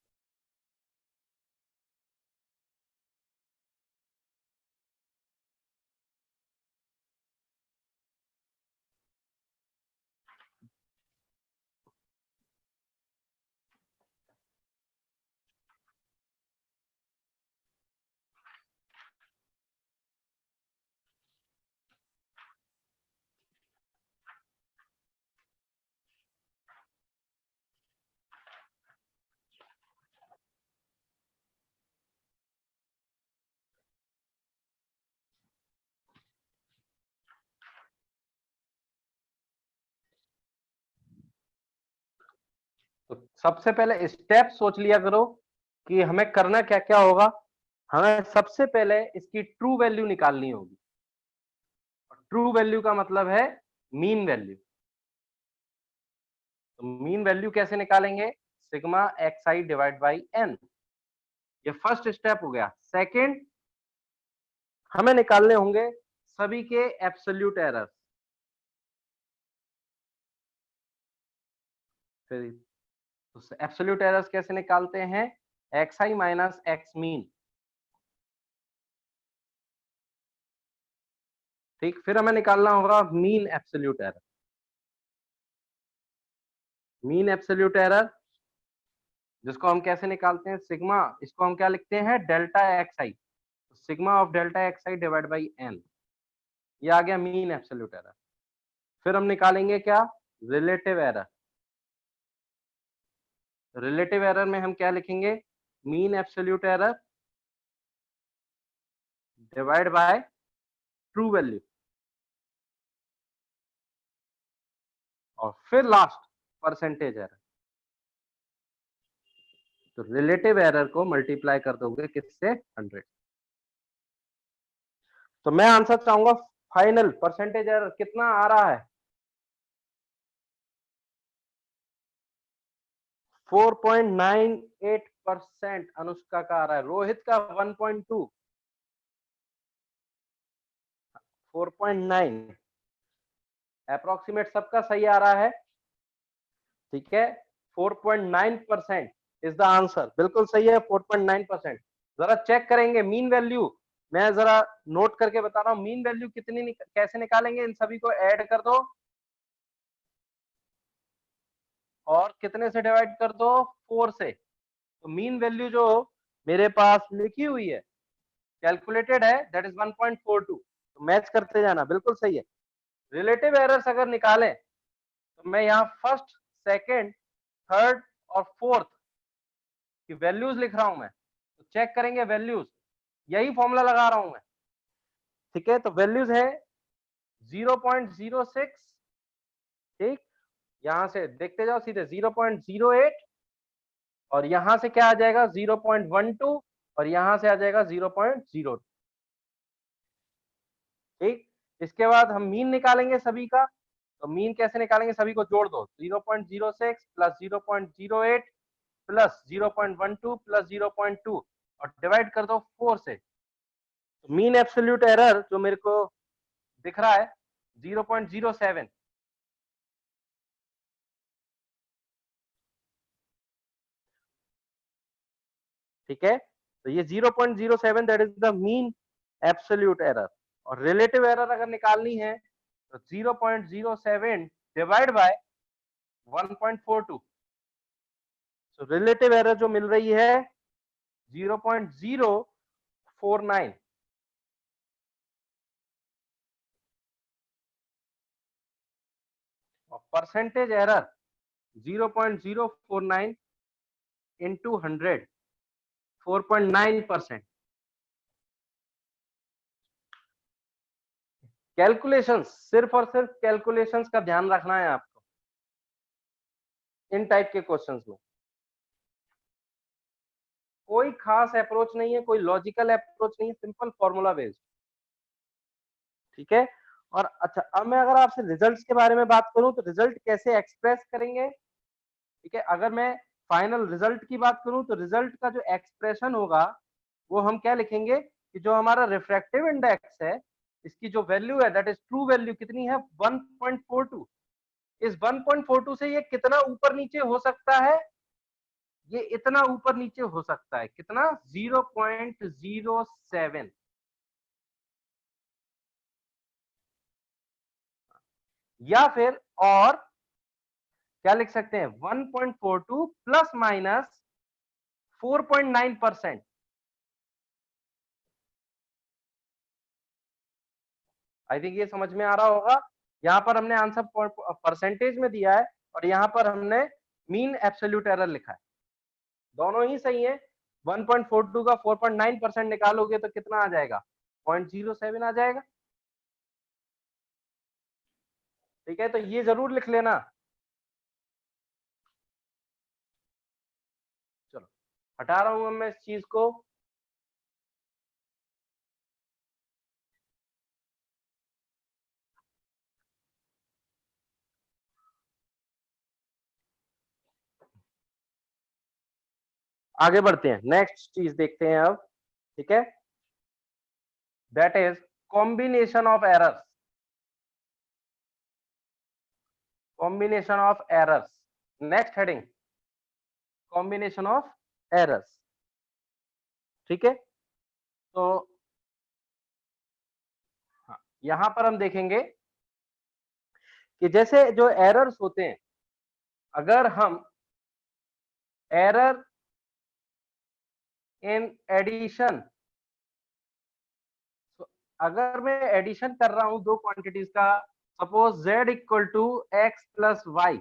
तो सबसे पहले स्टेप सोच लिया करो कि हमें करना क्या क्या होगा। हमें सबसे पहले इसकी ट्रू वैल्यू निकालनी होगी। ट्रू वैल्यू का मतलब है मीन वैल्यू। तो मीन वैल्यू कैसे निकालेंगे? Sigma xi divide by n। ये फर्स्ट स्टेप हो गया। सेकंड, हमें निकालने होंगे सभी के एब्सोल्यूट एरर्स। फिर तो एब्सोल्यूट एरर्स कैसे निकालते हैं? xi minus x mean. ठीक, फिर हमें निकालना होगा mean absolute error. Mean absolute error जिसको हम कैसे निकालते हैं, सिग्मा, इसको हम क्या लिखते हैं, delta x i, sigma of delta x i divide by n, ये आ गया मीन एब्सोल्यूट एरर। फिर हम निकालेंगे क्या, रिलेटिव एरर। रिलेटिव एरर में हम क्या लिखेंगे, mean absolute error divide by true value, और फिर लास्ट परसेंटेज एरर। तो रिलेटिव एरर को मल्टीप्लाई कर दोगे किससे, 100। तो मैं आंसर चाहूंगा फाइनल परसेंटेज एरर कितना आ रहा है, 4.98% अनुष्का का आ रहा है, रोहित का 1.2, 4.9, अप्रोक्सीमेट सबका सही आ रहा है, ठीक है। 4.9% इज द आंसर, बिल्कुल सही है 4.9%। जरा चेक करेंगे मीन वैल्यू, मैं जरा नोट करके बता रहा हूं, मीन वैल्यू कितनी कैसे निकालेंगे, इन सभी को ऐड कर दो और कितने से डिवाइड कर दो, 4 से। तो मीन वैल्यू जो मेरे पास लिखी हुई है, कैलकुलेटेड है, दैट इज 1.42। तो मैच करते जाना, बिल्कुल सही है। रिलेटिव एरर्स अगर निकालें तो मैं यहाँ फर्स्ट, सेकंड, थर्ड और फोर्थ की वैल्यूज लिख रहा हूं मैं, तो चेक करेंगे वैल्यूज, यही फॉर्मूला लगा रहा हूं मैं, ठीक है। तो वैल्यूज है 0.06, ठीक, यहां से देखते जाओ सीधे 0.08, और यहां से क्या आ जाएगा 0.12, और यहां से आ जाएगा 0.02, ठीक। इसके बाद हम मीन निकालेंगे सभी का, तो मीन कैसे निकालेंगे, सभी को जोड़ दो, 0.06 प्लस 0.08 प्लस 0.12 प्लस 0.2 और डिवाइड कर दो 4 से। तो मीन एब्सोल्यूट एरर जो मेरे को दिख रहा है 0.07, ठीक है। तो ये 0.07 that is the mean absolute error. और रिलेटिव एरर अगर निकालनी है तो 0.07 डिवाइड बाय 1.42। तो रिलेटिव एरर जो मिल रही है 0.049, और परसेंटेज एरर 0.049 इंटू 100, 4.9%। कैलकुलेशंस, सिर्फ और सिर्फ कैलकुलेशंस का ध्यान रखना है आपको इन टाइप के क्वेश्चंस में। कोई खास अप्रोच नहीं है, कोई लॉजिकल अप्रोच नहीं है, सिंपल फॉर्मूला बेस्ड, ठीक है। और अच्छा, अब मैं अगर आपसे रिजल्ट्स के बारे में बात करूं तो रिजल्ट कैसे एक्सप्रेस करेंगे, ठीक है। अगर मैं फाइनल रिजल्ट की बात करूं तो रिजल्ट का जो एक्सप्रेशन होगा वो हम क्या लिखेंगे कि जो हमारा रिफ्रैक्टिव इंडेक्स है, इसकी जो वैल्यू है दैट इज ट्रू वैल्यू कितनी है, 1.42। इस 1.42 से ये कितना ऊपर नीचे हो सकता है, ये इतना ऊपर नीचे हो सकता है, कितना, 0.07, या फिर और क्या लिख सकते हैं, 1.42 प्लस माइनस 4.9%। आई थिंक ये समझ में आ रहा होगा। यहाँ पर हमने आंसर परसेंटेज में दिया है और यहाँ पर हमने मीन एब्सोल्यूट एरर लिखा है, दोनों ही सही है। 1.42 का 4.9% निकालोगे तो कितना आ जाएगा, 0.07 आ जाएगा, ठीक है। तो ये जरूर लिख लेना। चलो हटा रहा हूं मैं इस चीज को। आगे बढ़ते हैं, नेक्स्ट चीज देखते हैं अब, ठीक है। That is combination of errors, combination of errors, next heading combination of errors, ठीक है। तो हाँ, यहां पर हम देखेंगे कि जैसे जो एरर्स होते हैं, अगर हम एरर इन एडिशन, अगर मैं एडिशन कर रहा हूं दो क्वांटिटीज का, suppose z equal to x plus y,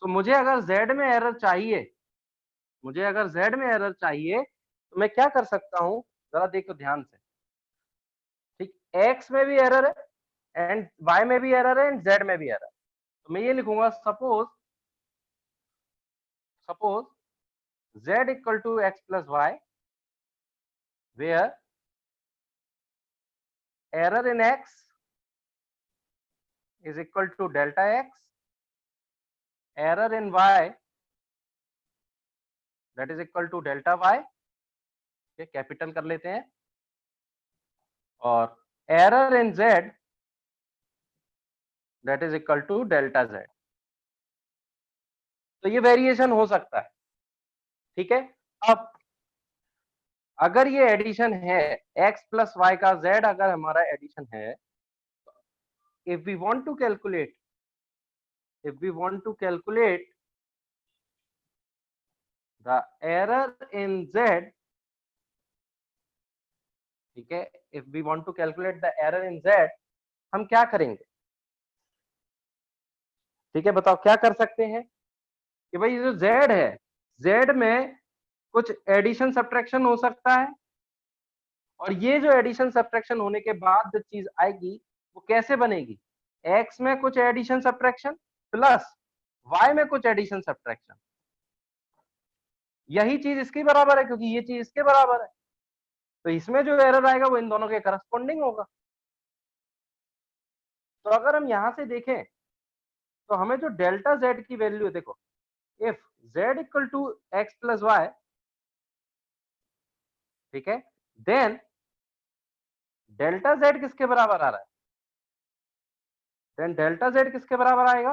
तो मुझे अगर z में एरर चाहिए, तो मैं क्या कर सकता हूं, जरा देखो ध्यान से। ठीक, x में भी एरर है एंड y में भी एरर है एंड z में भी एरर है, तो मैं ये लिखूंगा suppose z equal to x plus y, where error in x is equal to delta x, error in y that is equal to delta y, ये कैपिटल कर लेते हैं, और error in z that is equal to delta z। तो ये variation हो सकता है, ठीक है। अब अगर ये एडिशन है x प्लस वाई का, z अगर हमारा एडिशन है, if we want to calculate the error in z, ठीक है, if we want to calculate the error in z, हम क्या करेंगे, ठीक है, बताओ क्या कर सकते हैं कि भाई जो z है, z में कुछ एडिशन सब्ट्रैक्शन हो सकता है, और ये जो एडिशन सब्ट्रैक्शन होने के बाद जो चीज आएगी वो कैसे बनेगी, x में कुछ एडिशन सब्ट्रैक्शन प्लस y में कुछ एडिशन सब्ट्रैक्शन, यही चीज इसके बराबर है क्योंकि ये चीज इसके बराबर है, तो इसमें जो एरर आएगा वो इन दोनों के करस्पॉन्डिंग होगा। तो अगर हम यहां से देखें तो हमें जो डेल्टा z की वैल्यू है, देखो if z equal to x plus y, ठीक है, देन डेल्टा z किसके बराबर आ रहा है, देन डेल्टा z किसके बराबर आएगा,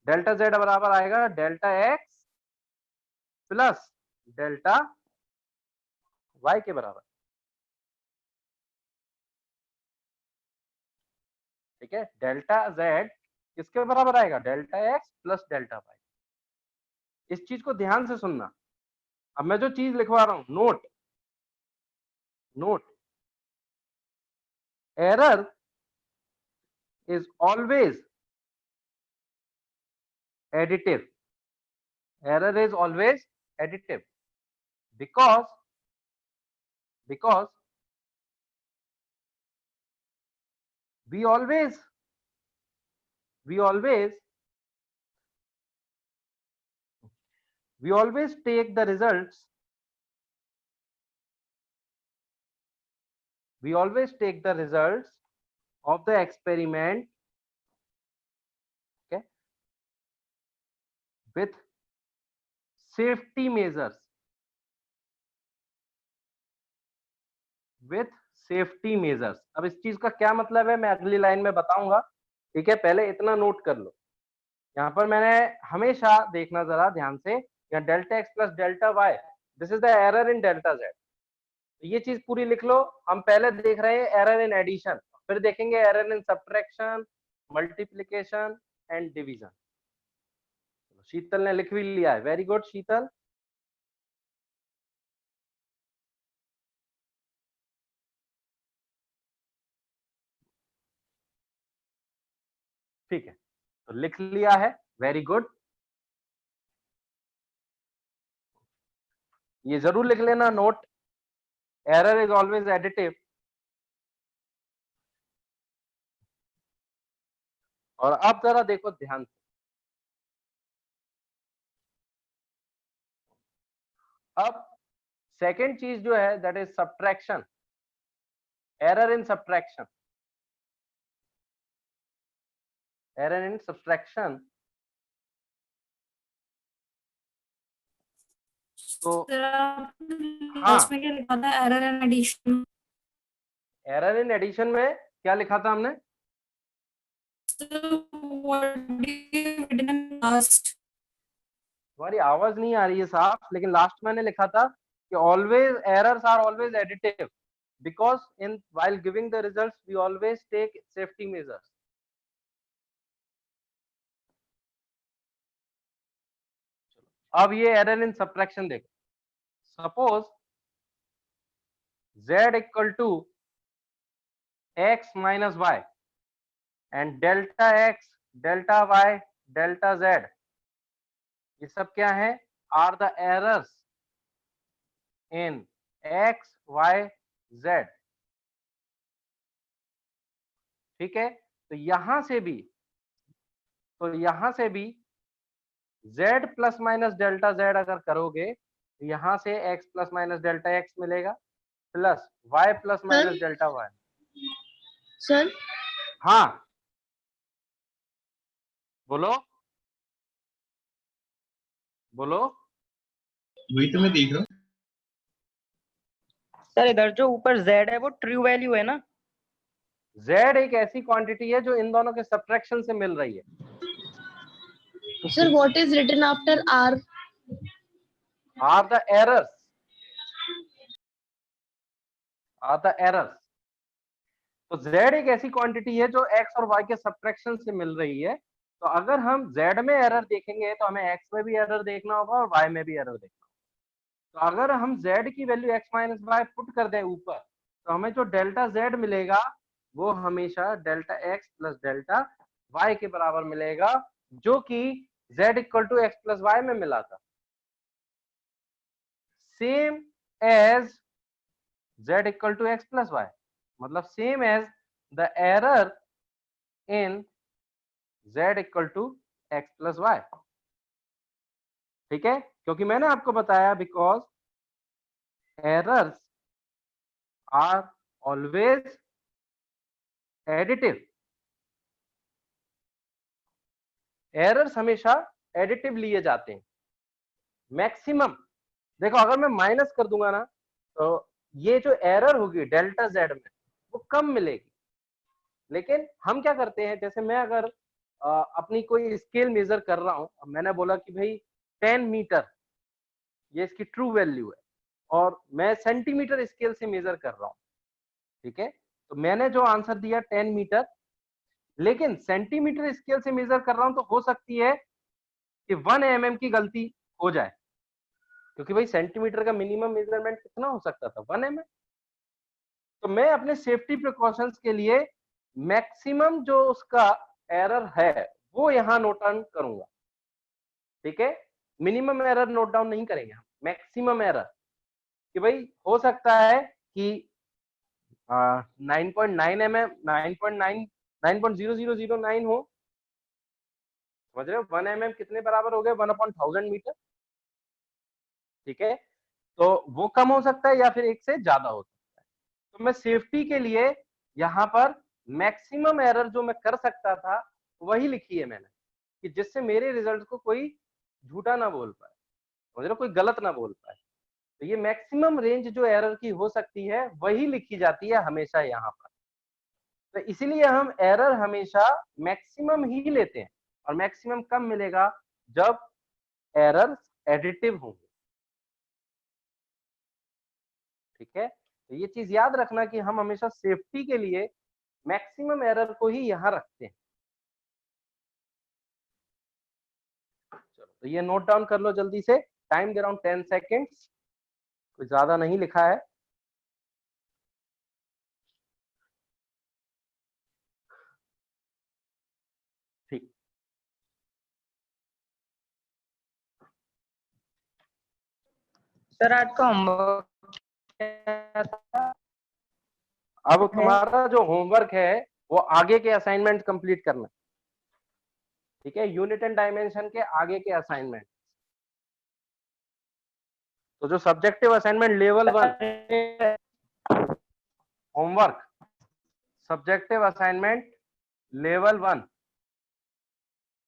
डेल्टा z बराबर आएगा delta x plus delta y के बराबर, ठीक है। डेल्टा z किसके बराबर आएगा, delta x plus delta y। इस चीज को ध्यान से सुनना। अब मैं जो चीज लिखवा रहा हूं, note error is always additive, error is always additive because we always take the results, of the experiment, okay, with safety measures, अब इस चीज का क्या मतलब है मैं अगली लाइन में बताऊंगा, ठीक है। पहले इतना नोट कर लो, यहाँ पर मैंने हमेशा देखना जरा ध्यान से, यहाँ delta x plus delta y, this is the error in delta z, ये चीज पूरी लिख लो। हम पहले देख रहे हैं एरर इन एडिशन, फिर देखेंगे error in subtraction, multiplication and division. Sheetal ने लिख भी लिया है, वेरी गुड शीतल। ठीक है, तो लिख लिया है, वेरी गुड। ये जरूर लिख लेना note, error is always additive, और अब जरा देखो ध्यान से, अब सेकेंड चीज जो है that is subtraction, error in subtraction, तो हाँ, इसमें क्या लिखा था, error in addition, error in addition में क्या लिखा था हमने, तुम्हारी आवाज नहीं आ रही है साफ, लेकिन लास्ट मैंने लिखा था कि always errors are always additive because while giving the results we always take safety measures. अब ये एरर इन सब्ट्रैक्शन देखो, suppose z equal to x minus y and delta x, delta y, delta z, ये सब क्या है, are the errors in x, y, z. ठीक है, तो यहां से भी z plus minus delta z अगर करोगे तो यहां से x plus minus delta x मिलेगा plus y plus minus delta y. Sir हाँ बोलो बोलो. वही तो मैं देख रहा हूँ सर इधर जो ऊपर z है वो ट्रू वैल्यू है ना? z एक ऐसी क्वांटिटी है जो इन दोनों के सब्ट्रैक्शन से मिल रही है. Sir what is written after r? Are the errors, are the errors. तो z एक ऐसी क्वांटिटी है जो x और y के सब्ट्रैक्शन से मिल रही है. तो अगर हम z में एरर देखेंगे तो हमें x में भी एरर देखना होगा और y में भी एरर देखना होगा. तो अगर हम z की value x minus y put कर दें ऊपर तो हमें जो डेल्टा z मिलेगा वो हमेशा delta x plus delta y के बराबर मिलेगा, जो कि z equal to x plus y में मिला था. Same as z equal to x plus y, मतलब same as the error in z equal to x plus y. ठीक है, क्योंकि मैंने आपको बताया because errors are always additive. Errors हमेशा एडिटिव लिए जाते हैं. मैक्सिमम देखो, अगर मैं माइनस कर दूंगा ना तो ये जो एरर होगी डेल्टा z में वो कम मिलेगी. लेकिन हम क्या करते हैं, जैसे मैं अगर अपनी कोई स्केल मेजर कर रहा हूं, मैंने बोला कि भाई 10 मीटर ये इसकी ट्रू वैल्यू है और मैं सेंटीमीटर स्केल से मेजर कर रहा हूं. ठीक है, तो मैंने जो आंसर दिया 10 मीटर, लेकिन सेंटीमीटर स्केल से मेजर कर रहा हूं तो हो सकती है कि 1 mm की गलती हो जाए, क्योंकि भाई सेंटीमीटर का मिनिमम मेजरमेंट कितना हो सकता था, 1 mm. तो मैं अपने सेफ्टी प्रिकॉशंस के लिए मैक्सिमम जो उसका एरर है वो यहाँ नोट डाउन करूंगा. ठीक है, मिनिमम एरर नोट डाउन नहीं करेंगे हम, मैक्सिमम एरर, कि भाई हो सकता है कि 9.9 mm 9.0009 हो. समझ रहे हो, 1 mm कितने बराबर हो गए, 1/1000 मीटर. ठीक है, तो वो कम हो सकता है या फिर एक से ज्यादा हो सकता है. तो मैं सेफ्टी के लिए यहाँ पर मैक्सिमम एरर जो मैं कर सकता था वही लिखी है मैंने, कि जिससे मेरे रिजल्ट को कोई झूठा ना बोल पाए, समझ रहे हो, कोई गलत ना बोल पाए. तो ये मैक्सिमम रेंज जो एरर की हो सकती है वही लिखी जाती है हमेशा यहाँ पर. तो इसीलिए हम एरर हमेशा मैक्सिमम ही लेते हैं, और मैक्सिमम कब मिलेगा, जब एरर एडिटिव होंगे. ठीक है, तो ये चीज याद रखना कि हम हमेशा सेफ्टी के लिए मैक्सिमम एरर को ही यहाँ रखते हैं. चलो, तो ये नोट डाउन कर लो जल्दी से. टाइम दे रहा हूं 10 सेकेंड्स, कोई ज्यादा नहीं लिखा है. ठीक, सर आज का होमवर्क क्या था? अब तुम्हारा जो होमवर्क है वो आगे के असाइनमेंट कंप्लीट करना. ठीक है, यूनिट एंड डायमेंशन के आगे के असाइनमेंट. तो जो subjective assignment level 1 homework, subjective assignment level 1,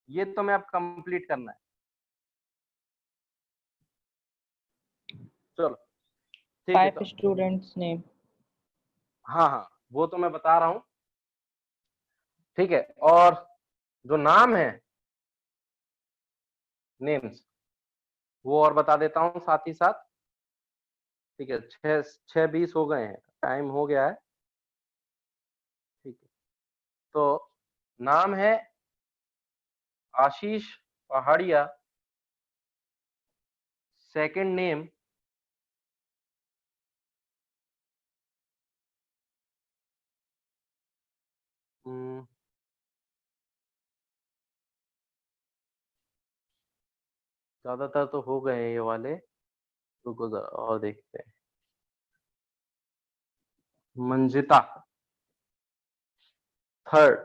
ये तुम्हें अब कंप्लीट करना है. चलो ठीक है. 5 स्टूडेंट्स नेम. हाँ हाँ, वो तो मैं बता रहा हूँ. ठीक है, और जो नाम है नेम्स वो और बता देता हूँ साथ ही साथ. ठीक है, 6:20 हो गए हैं, टाइम हो गया है, ठीक है। तो नाम है आशीष पहाड़िया, सेकंड नेम ज्यादातर तो हो गए हैं ये वाले, रुको जरा और देखते हैं। Manjita, third,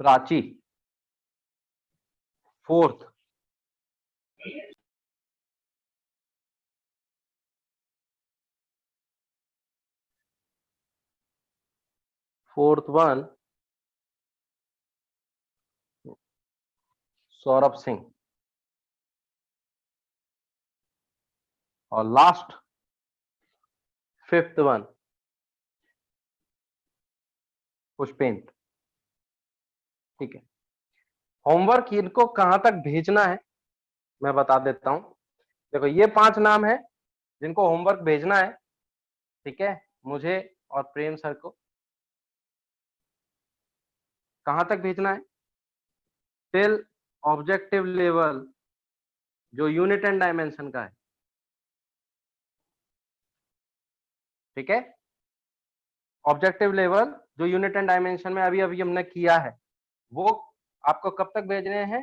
Prachi, fourth, one Saurabh Singh, और लास्ट फिफ्थ वन पुष्पेंद्र, ठीक है। होमवर्क इनको कहां तक भेजना है मैं बता देता हूं। देखो ये 5 नाम है जिनको होमवर्क भेजना है, ठीक है, मुझे और प्रेम सर को। कहां तक भेजना है? टिल ऑब्जेक्टिव लेवल जो यूनिट एंड डायमेंशन का है, ठीक है। ऑब्जेक्टिव लेवल जो यूनिट एंड डायमेंशन में अभी अभी हमने किया है, वो आपको कब तक भेजने हैं?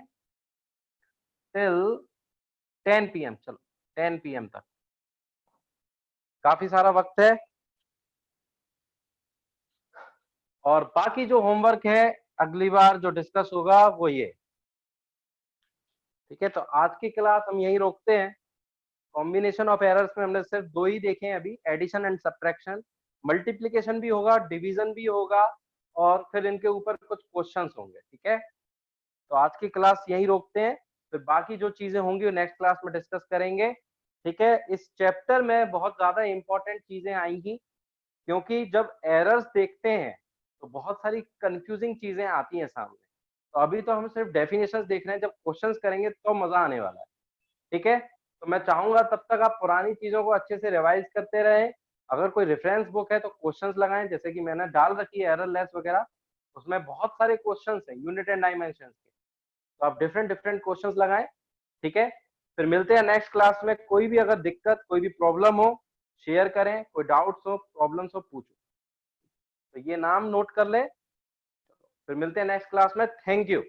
Till 10 PM। चलो 10 PM तक, काफी सारा वक्त है। और बाकी जो होमवर्क है अगली बार जो डिस्कस होगा वो ये, ठीक है। तो आज की क्लास हम यहीं रोकते हैं। कॉम्बिनेशन ऑफ एरर्स में हमने सिर्फ 2 ही देखे हैं अभी, एडिशन एंड सब्ट्रैक्शन। मल्टीप्लिकेशन भी होगा, डिवीजन भी होगा, और फिर इनके ऊपर कुछ क्वेश्चंस होंगे, ठीक है। तो आज की क्लास यहीं रोकते हैं, फिर बाकी जो चीजें होंगी वो नेक्स्ट क्लास में डिस्कस करेंगे, ठीक है। इस चैप्टर में बहुत ज्यादा इंपॉर्टेंट चीजें आएंगी, क्योंकि जब एरर्स देखते हैं तो बहुत सारी कंफ्यूजिंग चीजें आती हैं सामने। तो अभी तो हम सिर्फ डेफिनेशंस देख रहे हैं, जब क्वेश्चंस करेंगे तो मजा आने वाला है, ठीक है। तो मैं चाहूंगा तब तक आप पुरानी चीजों को अच्छे से रिवाइज करते रहें। अगर कोई रेफरेंस बुक है तो क्वेश्चंस लगाएं, जैसे कि मैंने डाल रखी है एरर लेस वगैरह, उसमें बहुत सारे क्वेश्चंस हैं यूनिट एंड डायमेंशंस के, तो आप डिफरेंट क्वेश्चंस लगाएं, ठीक है। फिर मिलते हैं नेक्स्ट क्लास में। कोई भी अगर दिक्कत, कोई भी प्रॉब्लम हो शेयर करें, कोई डाउट्स हो, प्रॉब्लम्स हो, पूछो। तो ये नाम नोट कर ले, फिर मिलते हैं नेक्स्ट क्लास में। Thank you.